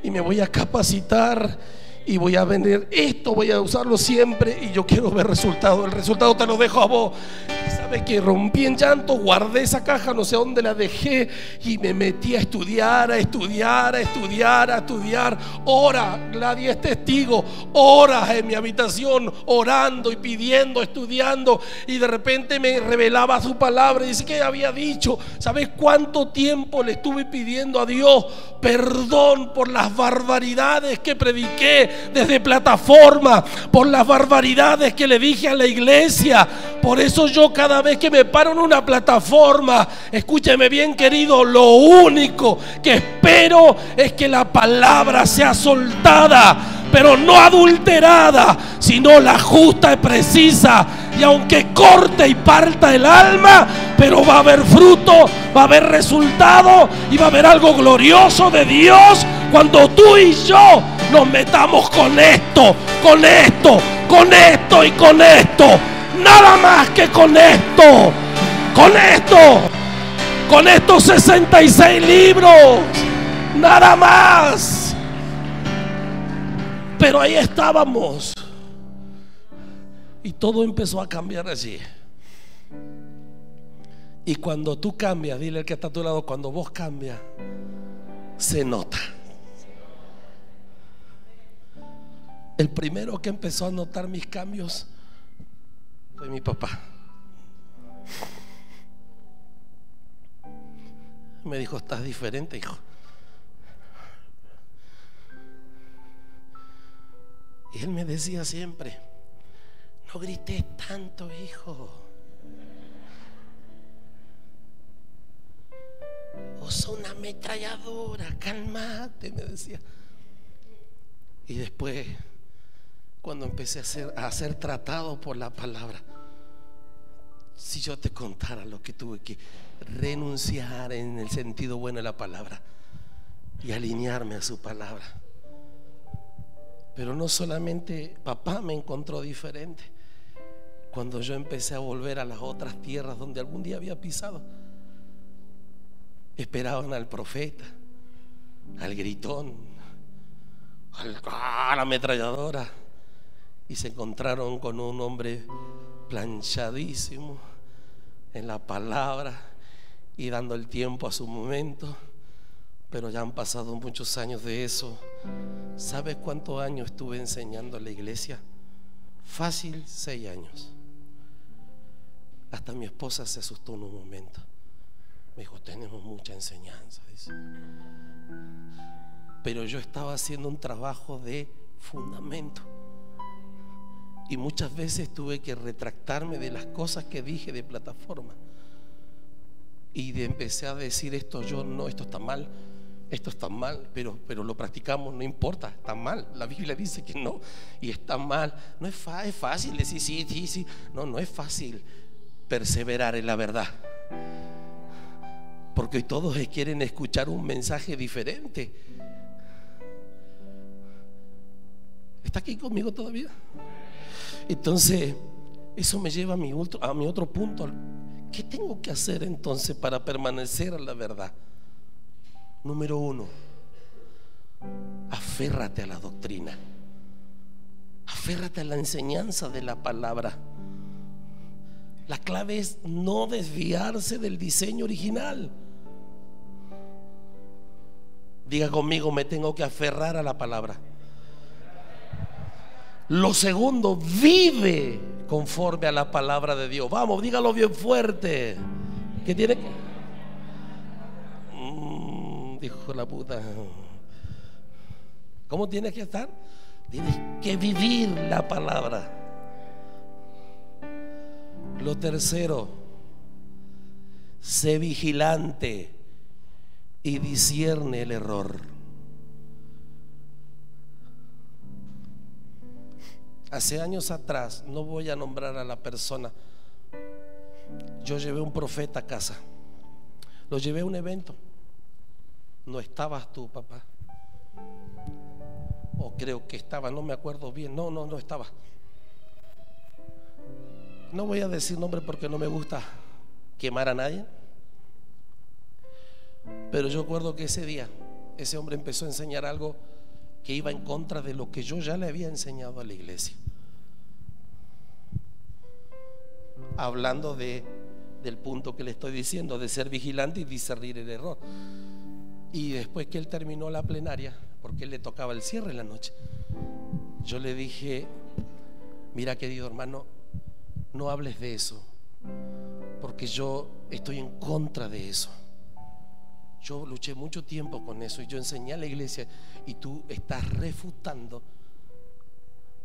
y me voy a capacitar y voy a vender esto, voy a usarlo siempre, y yo quiero ver resultados. El resultado te lo dejo a vos. ¿Sabes qué? Rompí en llanto, guardé esa caja, no sé dónde la dejé, y me metí a estudiar, Hora, Gladys es testigo, horas en mi habitación, orando y pidiendo, estudiando, y de repente me revelaba su palabra y dice que había dicho. ¿Sabes cuánto tiempo le estuve pidiendo a Dios perdón por las barbaridades que prediqué desde plataforma, por las barbaridades que le dije a la iglesia? Por eso yo, cada vez que me paro en una plataforma, escúcheme bien, querido, lo único que espero es que la palabra sea soltada, pero no adulterada, sino la justa y precisa. Y aunque corte y parta el alma, pero va a haber fruto, va a haber resultado, y va a haber algo glorioso de Dios cuando tú y yo nos metamos con esto. Nada más que con esto. Con estos 66 libros. Nada más. Pero ahí estábamos. Y todo empezó a cambiar allí. Y cuando tú cambias, dile al que está a tu lado: cuando vos cambias, se nota. El primero que empezó a notar mis cambios fue mi papá. Me dijo: estás diferente, hijo. Y él me decía siempre: no grites tanto, hijo. O sos una ametralladora, cálmate, me decía. Y después, cuando empecé a ser tratado por la palabra, si yo te contara lo que tuve que renunciar en el sentido bueno de la palabra y alinearme a su palabra. Pero no solamente papá me encontró diferente. Cuando yo empecé a volver a las otras tierras donde algún día había pisado, esperaban al profeta, al gritón, a la ametralladora, y se encontraron con un hombre planchadísimo en la palabra y dando el tiempo a su momento. Pero ya han pasado muchos años de eso. ¿Sabes cuántos años estuve enseñando a la iglesia? Fácil, 6 años. Hasta mi esposa se asustó en un momento. Me dijo: tenemos mucha enseñanza, dice. Pero yo estaba haciendo un trabajo de fundamento, y muchas veces tuve que retractarme de las cosas que dije de plataforma, y empecé a decir: esto está mal, pero lo practicamos, no importa, está mal. La Biblia dice que no, y está mal. No es fácil decir sí. No es fácil perseverar en la verdad, porque hoy todos quieren escuchar un mensaje diferente. ¿Está aquí conmigo todavía? Entonces, eso me lleva a mi otro punto, ¿Qué tengo que hacer entonces para permanecer a la verdad? Número uno, aférrate a la doctrina. Aférrate a la enseñanza de la palabra. La clave es no desviarse del diseño original. Diga conmigo, me tengo que aferrar a la palabra. Lo segundo, vive conforme a la palabra de Dios. Vamos, dígalo bien fuerte. ¿Qué tiene que? Dijo la puta. ¿Cómo tienes que estar? Tienes que vivir la palabra. Lo tercero, sé vigilante y discierne el error. Hace años atrás, no voy a nombrar a la persona, yo llevé un profeta a casa, lo llevé a un evento. No estabas tú, papá, o creo que estaba, no me acuerdo bien. No estaba. No voy a decir nombre porque no me gusta quemar a nadie, pero yo recuerdo que ese día ese hombre empezó a enseñar algo que iba en contra de lo que yo ya le había enseñado a la iglesia, hablando del punto que le estoy diciendo, de ser vigilante y discernir el error. Y después que él terminó la plenaria, porque él le tocaba el cierre en la noche, yo le dije: mira, querido hermano, no hables de eso, porque yo estoy en contra de eso. Yo luché mucho tiempo con eso y yo enseñé a la iglesia, y tú estás refutando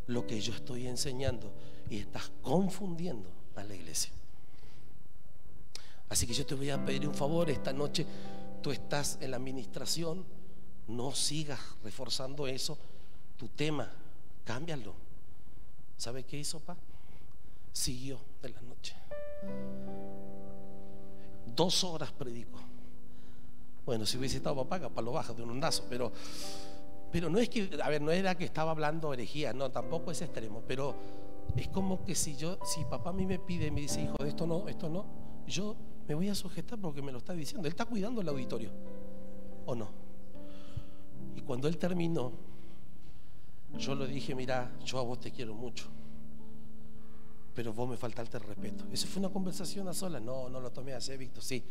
lo que yo estoy enseñando y estás confundiendo a la iglesia. Así que yo te voy a pedir un favor esta noche. Tú estás en la administración, no sigas reforzando eso. Tu tema, cámbialo. ¿Sabe qué hizo, pa? Siguió de la noche. 2 horas predicó. Bueno, si hubiese estado papá, capaz lo baja de un ondazo, pero no es que, a ver, no era que estaba hablando herejía, no, tampoco es extremo, pero es como que si papá a mí me pide y me dice: hijo, esto no, yo me voy a sujetar porque me lo está diciendo. Él está cuidando el auditorio, ¿o no? Y cuando él terminó, yo le dije: mira, yo a vos te quiero mucho, pero vos me faltaste el respeto. Eso fue una conversación a solas. No lo tomé así, Víctor. Sí,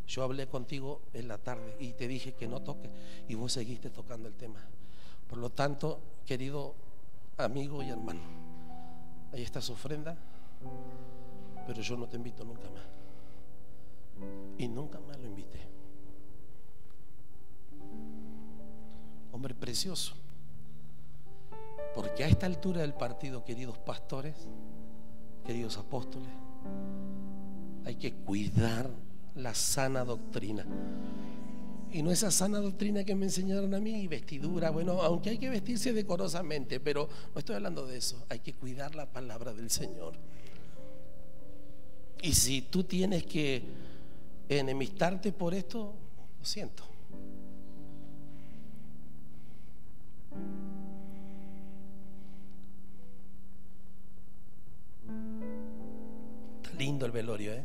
yo hablé contigo en la tarde y te dije que no toques, y vos seguiste tocando el tema. Por lo tanto, querido amigo y hermano, ahí está su ofrenda, pero yo no te invito nunca más. Y nunca más lo invité. Hombre precioso. Porque a esta altura del partido, queridos pastores, queridos apóstoles, hay que cuidar la sana doctrina. Y no esa sana doctrina que me enseñaron a mí, vestidura, bueno, aunque hay que vestirse decorosamente, pero no estoy hablando de eso. Hay que cuidar la palabra del Señor. Y si tú tienes que enemistarte por esto, lo siento. Está lindo el velorio, ¿eh?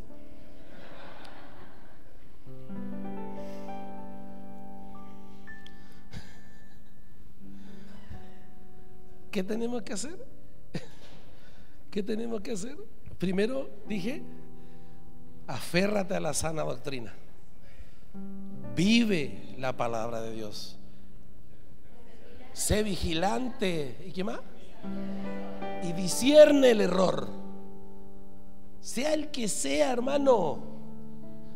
¿Qué tenemos que hacer? ¿Qué tenemos que hacer? Primero dije: aférrate a la sana doctrina. Vive la palabra de Dios. Sé vigilante. ¿Y qué más? Y discierne el error. Sea el que sea, hermano.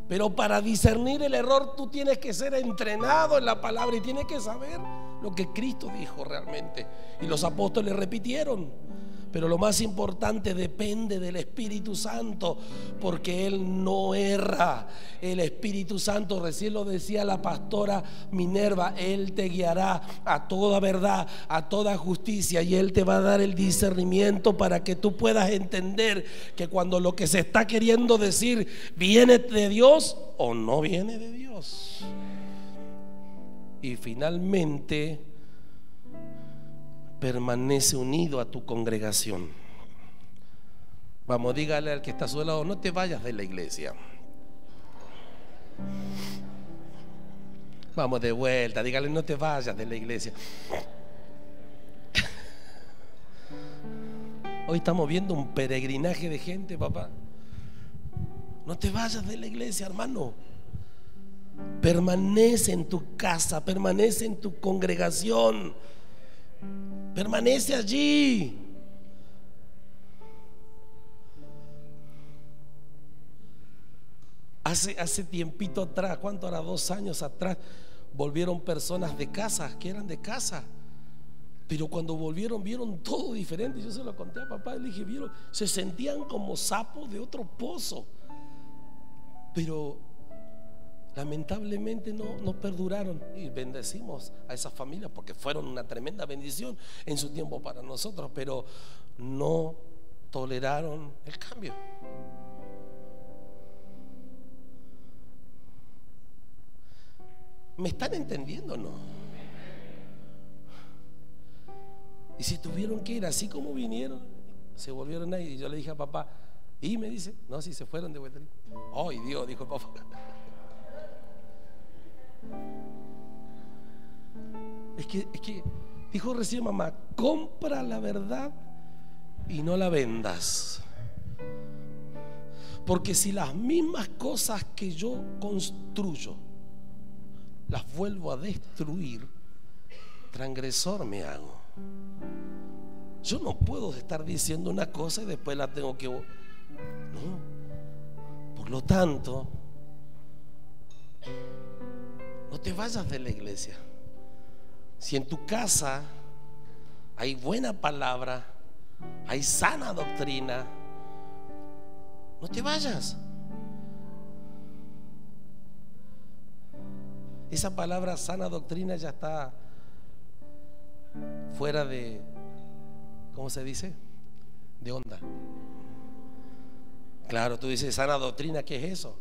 Pero para discernir el error tú tienes que ser entrenado en la palabra y tienes que saber lo que Cristo dijo realmente. Y los apóstoles repitieron. Pero lo más importante, depende del Espíritu Santo, porque Él no erra. El Espíritu Santo, recién lo decía la pastora Minerva, Él te guiará a toda verdad, a toda justicia, y Él te va a dar el discernimiento para que tú puedas entender que cuando lo que se está queriendo decir viene de Dios o no viene de Dios. Y finalmente, permanece unido a tu congregación. Vamos, dígale al que está a su lado, no te vayas de la iglesia. Vamos de vuelta, dígale, no te vayas de la iglesia. Hoy estamos viendo un peregrinaje de gente, papá. No te vayas de la iglesia, hermano. Permanece en tu casa, permanece en tu congregación, permanece allí. Hace tiempito atrás, ¿cuánto era? 2 años atrás, volvieron personas de casa, que eran de casa, pero cuando volvieron vieron todo diferente. Yo se lo conté a papá, le dije, vieron, se sentían como sapos de otro pozo, pero lamentablemente no perduraron. Y bendecimos a esas familias porque fueron una tremenda bendición en su tiempo para nosotros, pero no toleraron el cambio. ¿Me están entendiendo o no? Y si tuvieron que ir así como vinieron, se volvieron ahí. Y yo le dije a papá, y me dice, no, si se fueron de vuelta. Ay, Dios, dijo papá. Es que dijo recién mamá, compra la verdad y no la vendas. Porque si las mismas cosas que yo construyo las vuelvo a destruir, transgresor me hago. Yo no puedo estar diciendo una cosa y después la tengo que... No. Por lo tanto, no te vayas de la iglesia. Si en tu casa hay buena palabra, hay sana doctrina, no te vayas. Esa palabra sana doctrina ya está fuera de, ¿cómo se dice? De onda. Claro, tú dices sana doctrina, ¿qué es eso?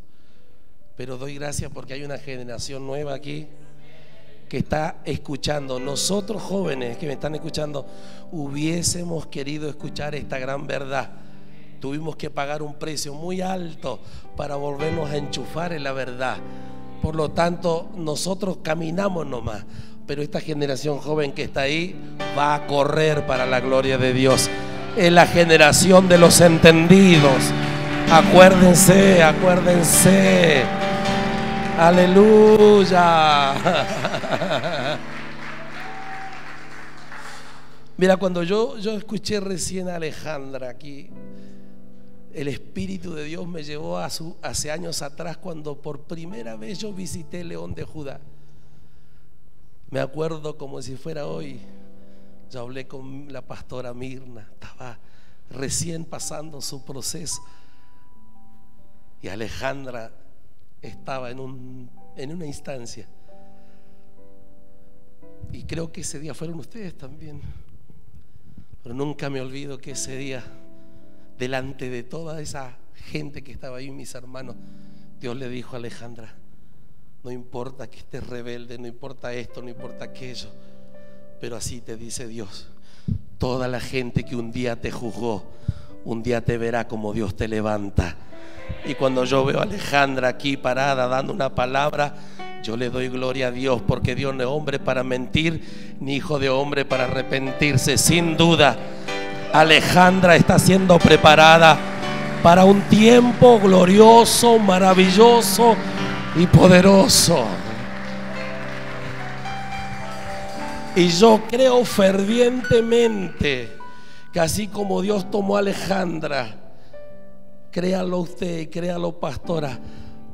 Pero doy gracias porque hay una generación nueva aquí que está escuchando. Nosotros jóvenes que me están escuchando hubiésemos querido escuchar esta gran verdad. Tuvimos que pagar un precio muy alto para volvernos a enchufar en la verdad. Por lo tanto, nosotros caminamos nomás, pero esta generación joven que está ahí va a correr para la gloria de Dios. Es la generación de los entendidos. Acuérdense, acuérdense. Aleluya. Mira, cuando yo escuché recién a Alejandra aquí, el Espíritu de Dios me llevó hace años atrás, cuando por primera vez yo visité León de Judá. Me acuerdo como si fuera hoy. Yo hablé con la pastora Mirna, estaba recién pasando su proceso, y Alejandra estaba en una instancia, y creo que ese día fueron ustedes también. Pero nunca me olvido que ese día, delante de toda esa gente que estaba ahí, mis hermanos, Dios le dijo a Alejandra: no importa que estés rebelde, no importa esto, no importa aquello, pero así te dice Dios, toda la gente que un día te juzgó, un día te verá como Dios te levanta. Y cuando yo veo a Alejandra aquí parada dando una palabra, yo le doy gloria a Dios, porque Dios no es hombre para mentir, ni hijo de hombre para arrepentirse. Sin duda, Alejandra está siendo preparada para un tiempo glorioso, maravilloso y poderoso. Y yo creo fervientemente que así como Dios tomó a Alejandra, créalo usted y créalo, pastora,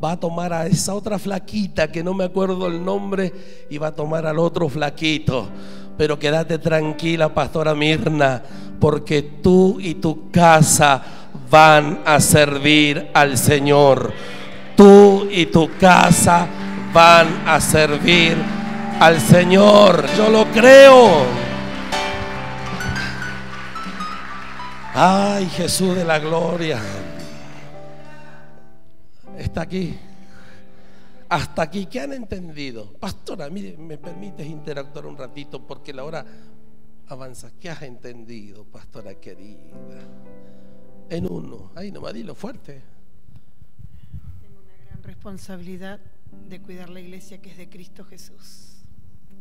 va a tomar a esa otra flaquita que no me acuerdo el nombre, y va a tomar al otro flaquito. Pero quédate tranquila, pastora Mirna, porque tú y tu casa van a servir al Señor. Tú y tu casa van a servir al Señor. Yo lo creo. Ay, Jesús de la gloria está aquí. Hasta aquí, ¿qué han entendido? Pastora, mire, ¿me permites interactuar un ratito? Porque la hora avanza. ¿Qué has entendido, pastora querida? en uno. Ahí nomás dilo fuerte. Tengo una gran responsabilidad de cuidar la iglesia que es de Cristo Jesús.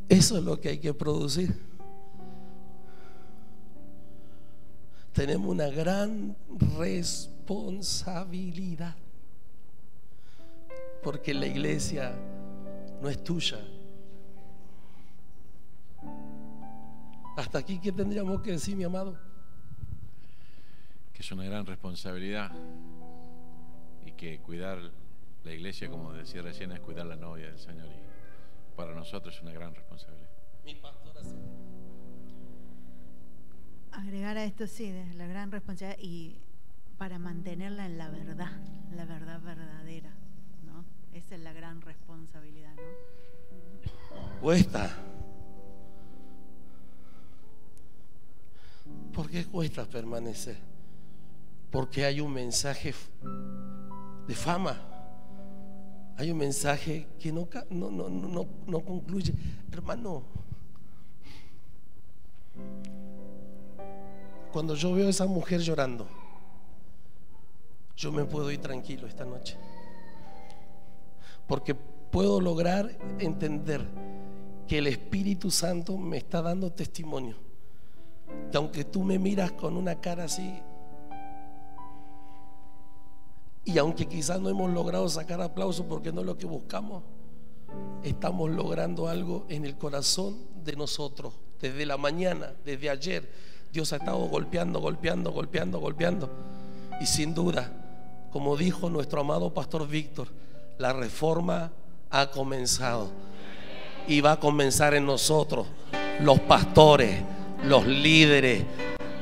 Eso es lo que hay que producir. Tenemos una gran responsabilidad, porque la iglesia no es tuya. Hasta aquí, ¿qué tendríamos que decir, mi amado? Que es una gran responsabilidad y que cuidar la iglesia, como decía recién, es cuidar la novia del Señor, y para nosotros es una gran responsabilidad. Mi pastora. Agregar a esto, sí, de la gran responsabilidad, y para mantenerla en la verdad verdadera, ¿no? Esa es la gran responsabilidad, ¿no? Cuesta. ¿Por qué cuesta permanecer? Porque hay un mensaje de fama, hay un mensaje que no concluye. Hermano, cuando yo veo a esa mujer llorando, yo me puedo ir tranquilo esta noche, porque puedo lograr entender que el Espíritu Santo me está dando testimonio, que aunque tú me miras con una cara así, y aunque quizás no hemos logrado sacar aplausos porque no es lo que buscamos, estamos logrando algo en el corazón de nosotros. Desde la mañana, desde ayer, Dios ha estado golpeando. Y sin duda, como dijo nuestro amado pastor Víctor, la reforma ha comenzado y va a comenzar en nosotros, los pastores, los líderes.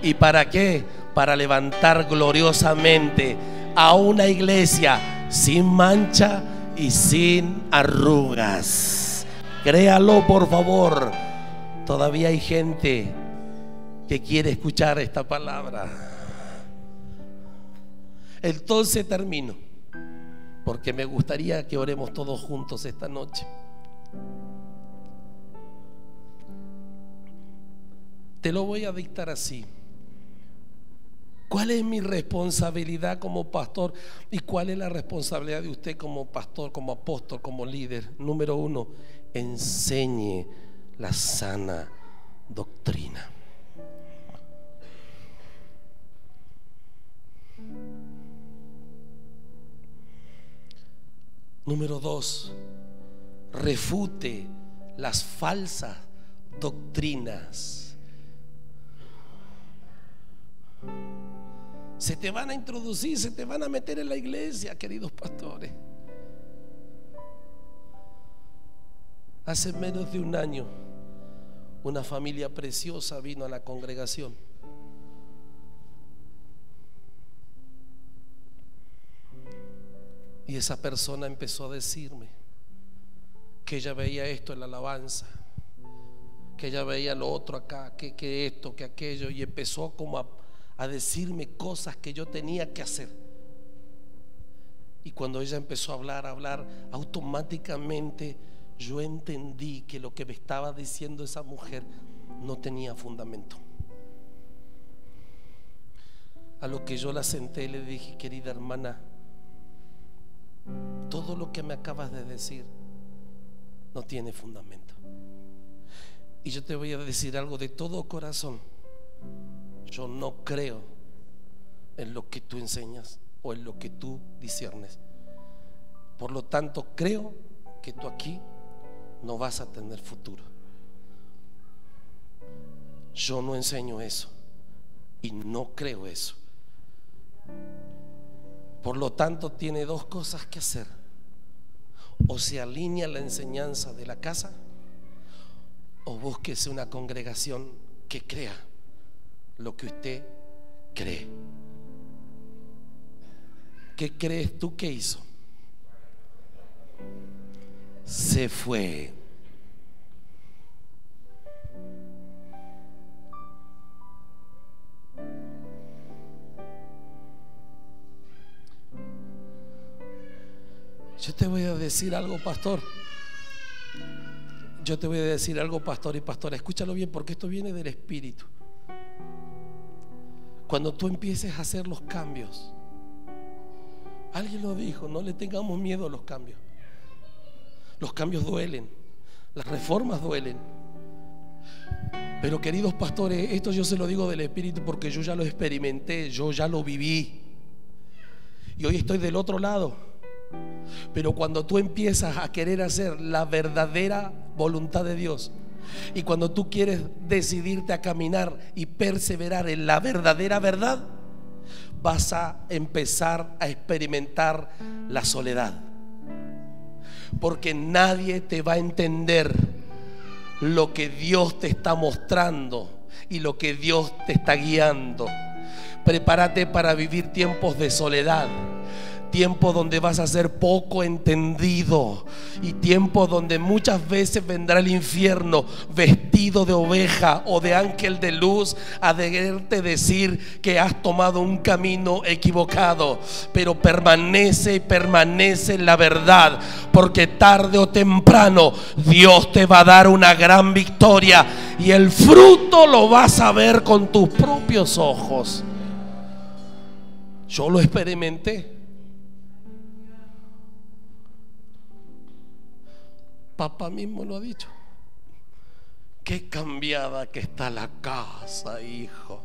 ¿Y para qué? Para levantar gloriosamente a una iglesia sin mancha y sin arrugas. Créalo, por favor. Todavía hay gente que quiere escuchar esta palabra. Entonces termino, porque me gustaría que oremos todos juntos esta noche. Te lo voy a dictar así. ¿Cuál es mi responsabilidad como pastor? ¿Y cuál es la responsabilidad de usted como pastor, como apóstol, como líder? Número 1, enseñe la sana doctrina. Número 2, refute las falsas doctrinas. Se te van a introducir, se te van a meter en la iglesia, queridos pastores. Hace menos de un año, una familia preciosa vino a la congregación. Y esa persona empezó a decirme que ella veía esto en la alabanza, que ella veía lo otro acá, que esto, que aquello, y empezó como a decirme cosas que yo tenía que hacer. Y cuando ella empezó a hablar, automáticamente yo entendí que lo que me estaba diciendo esa mujer no tenía fundamento. A lo que yo la senté y le dije: querida hermana, todo lo que me acabas de decir no tiene fundamento. Y yo te voy a decir algo de todo corazón: yo no creo en lo que tú enseñas o en lo que tú discernes. Por lo tanto, creo que tú aquí no vas a tener futuro. Yo no enseño eso y no creo eso. Por lo tanto, tiene dos cosas que hacer: o se alinea la enseñanza de la casa, o búsquese una congregación que crea lo que usted cree. ¿Qué crees tú que hizo? Se fue. Yo te voy a decir algo, pastor. Yo te voy a decir algo, pastor y pastora. Escúchalo bien, porque esto viene del Espíritu. Cuando tú empieces a hacer los cambios, alguien lo dijo, no le tengamos miedo a los cambios. Los cambios duelen, las reformas duelen. Pero queridos pastores, esto yo se lo digo del Espíritu porque yo ya lo experimenté, yo ya lo viví. Y hoy estoy del otro lado. Pero cuando tú empiezas a querer hacer la verdadera voluntad de Dios, y cuando tú quieres decidirte a caminar y perseverar en la verdadera verdad, vas a empezar a experimentar la soledad. Porque nadie te va a entender lo que Dios te está mostrando y lo que Dios te está guiando. Prepárate para vivir tiempos de soledad, tiempos donde vas a ser poco entendido y tiempos donde muchas veces vendrá el infierno vestido de oveja o de ángel de luz a quererte decir que has tomado un camino equivocado. Pero permanece en la verdad, porque tarde o temprano Dios te va a dar una gran victoria y el fruto lo vas a ver con tus propios ojos. Yo lo experimenté. Papá mismo lo ha dicho. Qué cambiada que está la casa, hijo.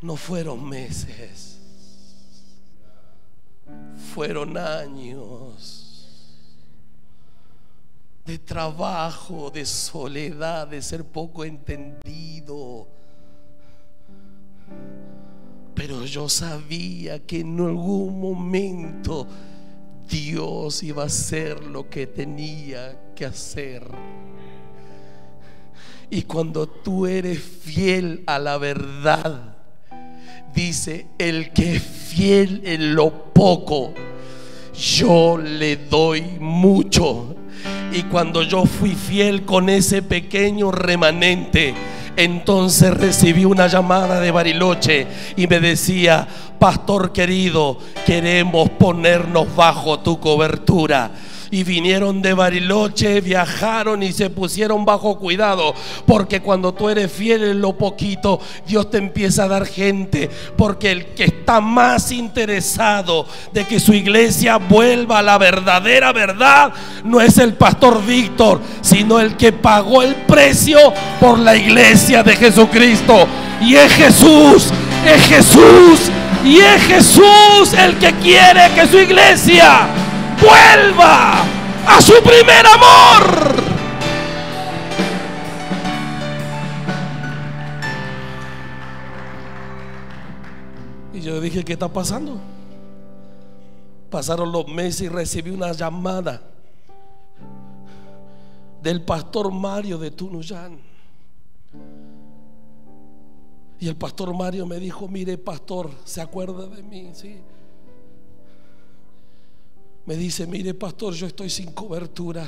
No fueron meses, fueron años de trabajo, de soledad, de ser poco entendido. Pero yo sabía que en algún momento Dios iba a hacer lo que tenía que hacer. Y cuando tú eres fiel a la verdad, dice: el que es fiel en lo poco, yo le doy mucho. Y cuando yo fui fiel con ese pequeño remanente, entonces recibí una llamada de Bariloche y me decía: pastor querido, queremos ponernos bajo tu cobertura. Y vinieron de Bariloche, viajaron y se pusieron bajo cuidado, porque cuando tú eres fiel en lo poquito, Dios te empieza a dar gente. Porque el que está más interesado de que su iglesia vuelva a la verdadera verdad no es el pastor Víctor, sino el que pagó el precio por la iglesia de Jesucristo. Y es Jesús, es Jesús, y es Jesús el que quiere que su iglesia vuelva a su primer amor. Y yo dije: ¿qué está pasando? Pasaron los meses y recibí una llamada del pastor Mario de Tunuyán. Y el pastor Mario me dijo: mire, pastor, ¿se acuerda de mí? Sí. Me dice: mire, pastor, yo estoy sin cobertura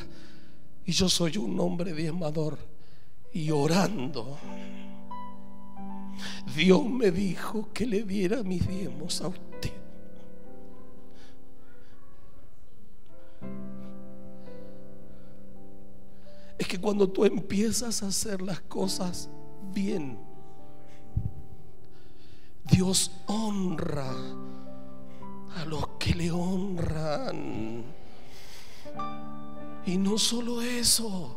y yo soy un hombre diezmador, y orando Dios me dijo que le diera mis diezmos a usted. Es que cuando tú empiezas a hacer las cosas bien, Dios honra a los que le honran. Y no solo eso,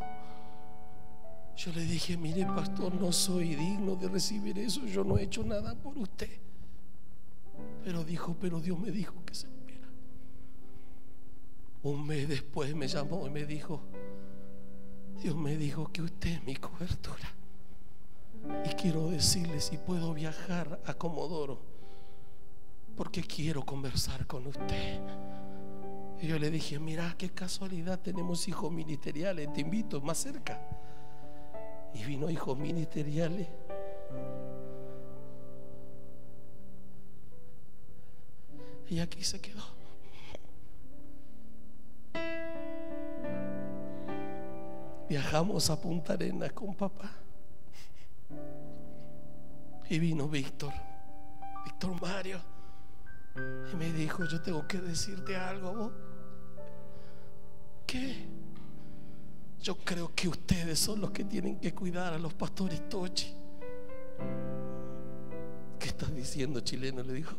yo le dije: mire, pastor, no soy digno de recibir eso, yo no he hecho nada por usted. Pero dijo: pero Dios me dijo que se viera. Un mes después me llamó y me dijo: Dios me dijo que usted es mi cobertura, y quiero decirle si puedo viajar a Comodoro, porque quiero conversar con usted. Y yo le dije: mira, qué casualidad, tenemos hijos ministeriales, te invito más cerca. Y vino hijos ministeriales. Y aquí se quedó. Viajamos a Punta Arenas con papá. Y vino Víctor Mario, y me dijo: yo tengo que decirte algo. ¿Qué? yo creo que ustedes son los que tienen que cuidar a los pastores Tochi. ¿Qué estás diciendo, chileno? Le dijo.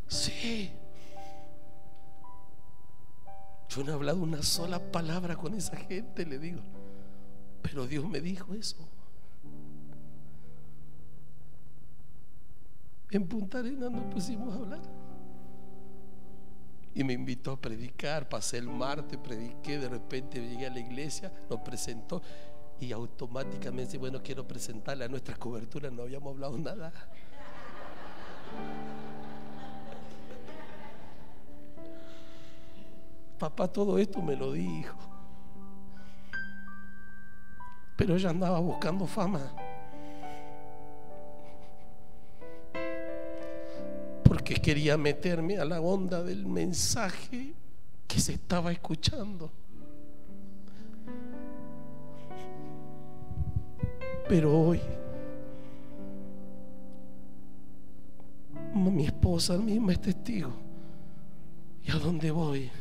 Sí. Yo no he hablado una sola palabra con esa gente, le digo, pero Dios me dijo eso. En Punta Arenas nos pusimos a hablar y me invitó a predicar. Pasé el martes, prediqué, de repente llegué a la iglesia, nos presentó y automáticamente dice, bueno, quiero presentarle a nuestras coberturas. No habíamos hablado nada. Papá todo esto me lo dijo, pero ella andaba buscando fama, porque quería meterme a la onda del mensaje que se estaba escuchando. Pero hoy mi esposa misma es testigo, y a donde voy,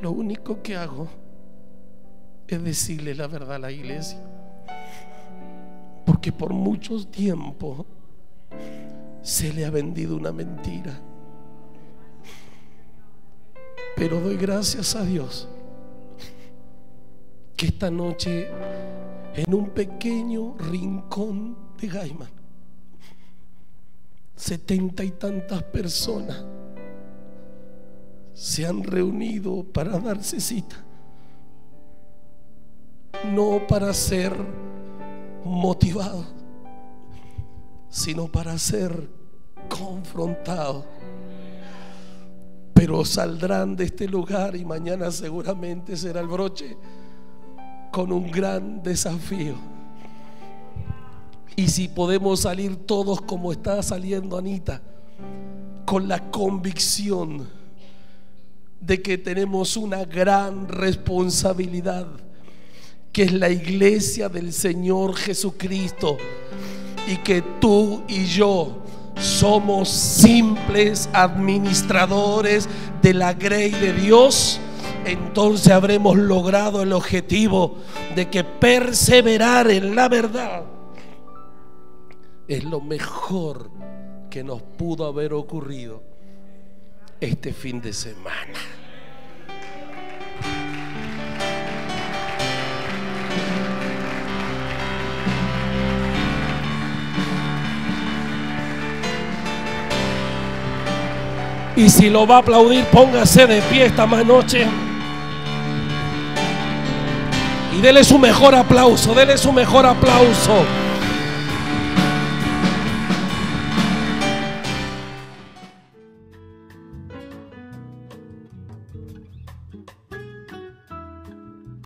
lo único que hago es decirle la verdad a la iglesia, porque por mucho tiempo se le ha vendido una mentira. Pero doy gracias a Dios que esta noche, en un pequeño rincón de Gaiman, 70 y tantas personas se han reunido para darse cita, no para ser motivados, sino para ser confrontados. Pero saldrán de este lugar y mañana seguramente será el broche, con un gran desafío. Y si podemos salir todos como está saliendo Anita, con la convicción de que tenemos una gran responsabilidad, que es la iglesia del Señor Jesucristo, y que tú y yo somos simples administradores de la grey de Dios, entonces habremos logrado el objetivo de que perseverar en la verdad es lo mejor que nos pudo haber ocurrido este fin de semana. Y si lo va a aplaudir, póngase de pie esta más noche y dele su mejor aplauso, dele su mejor aplauso.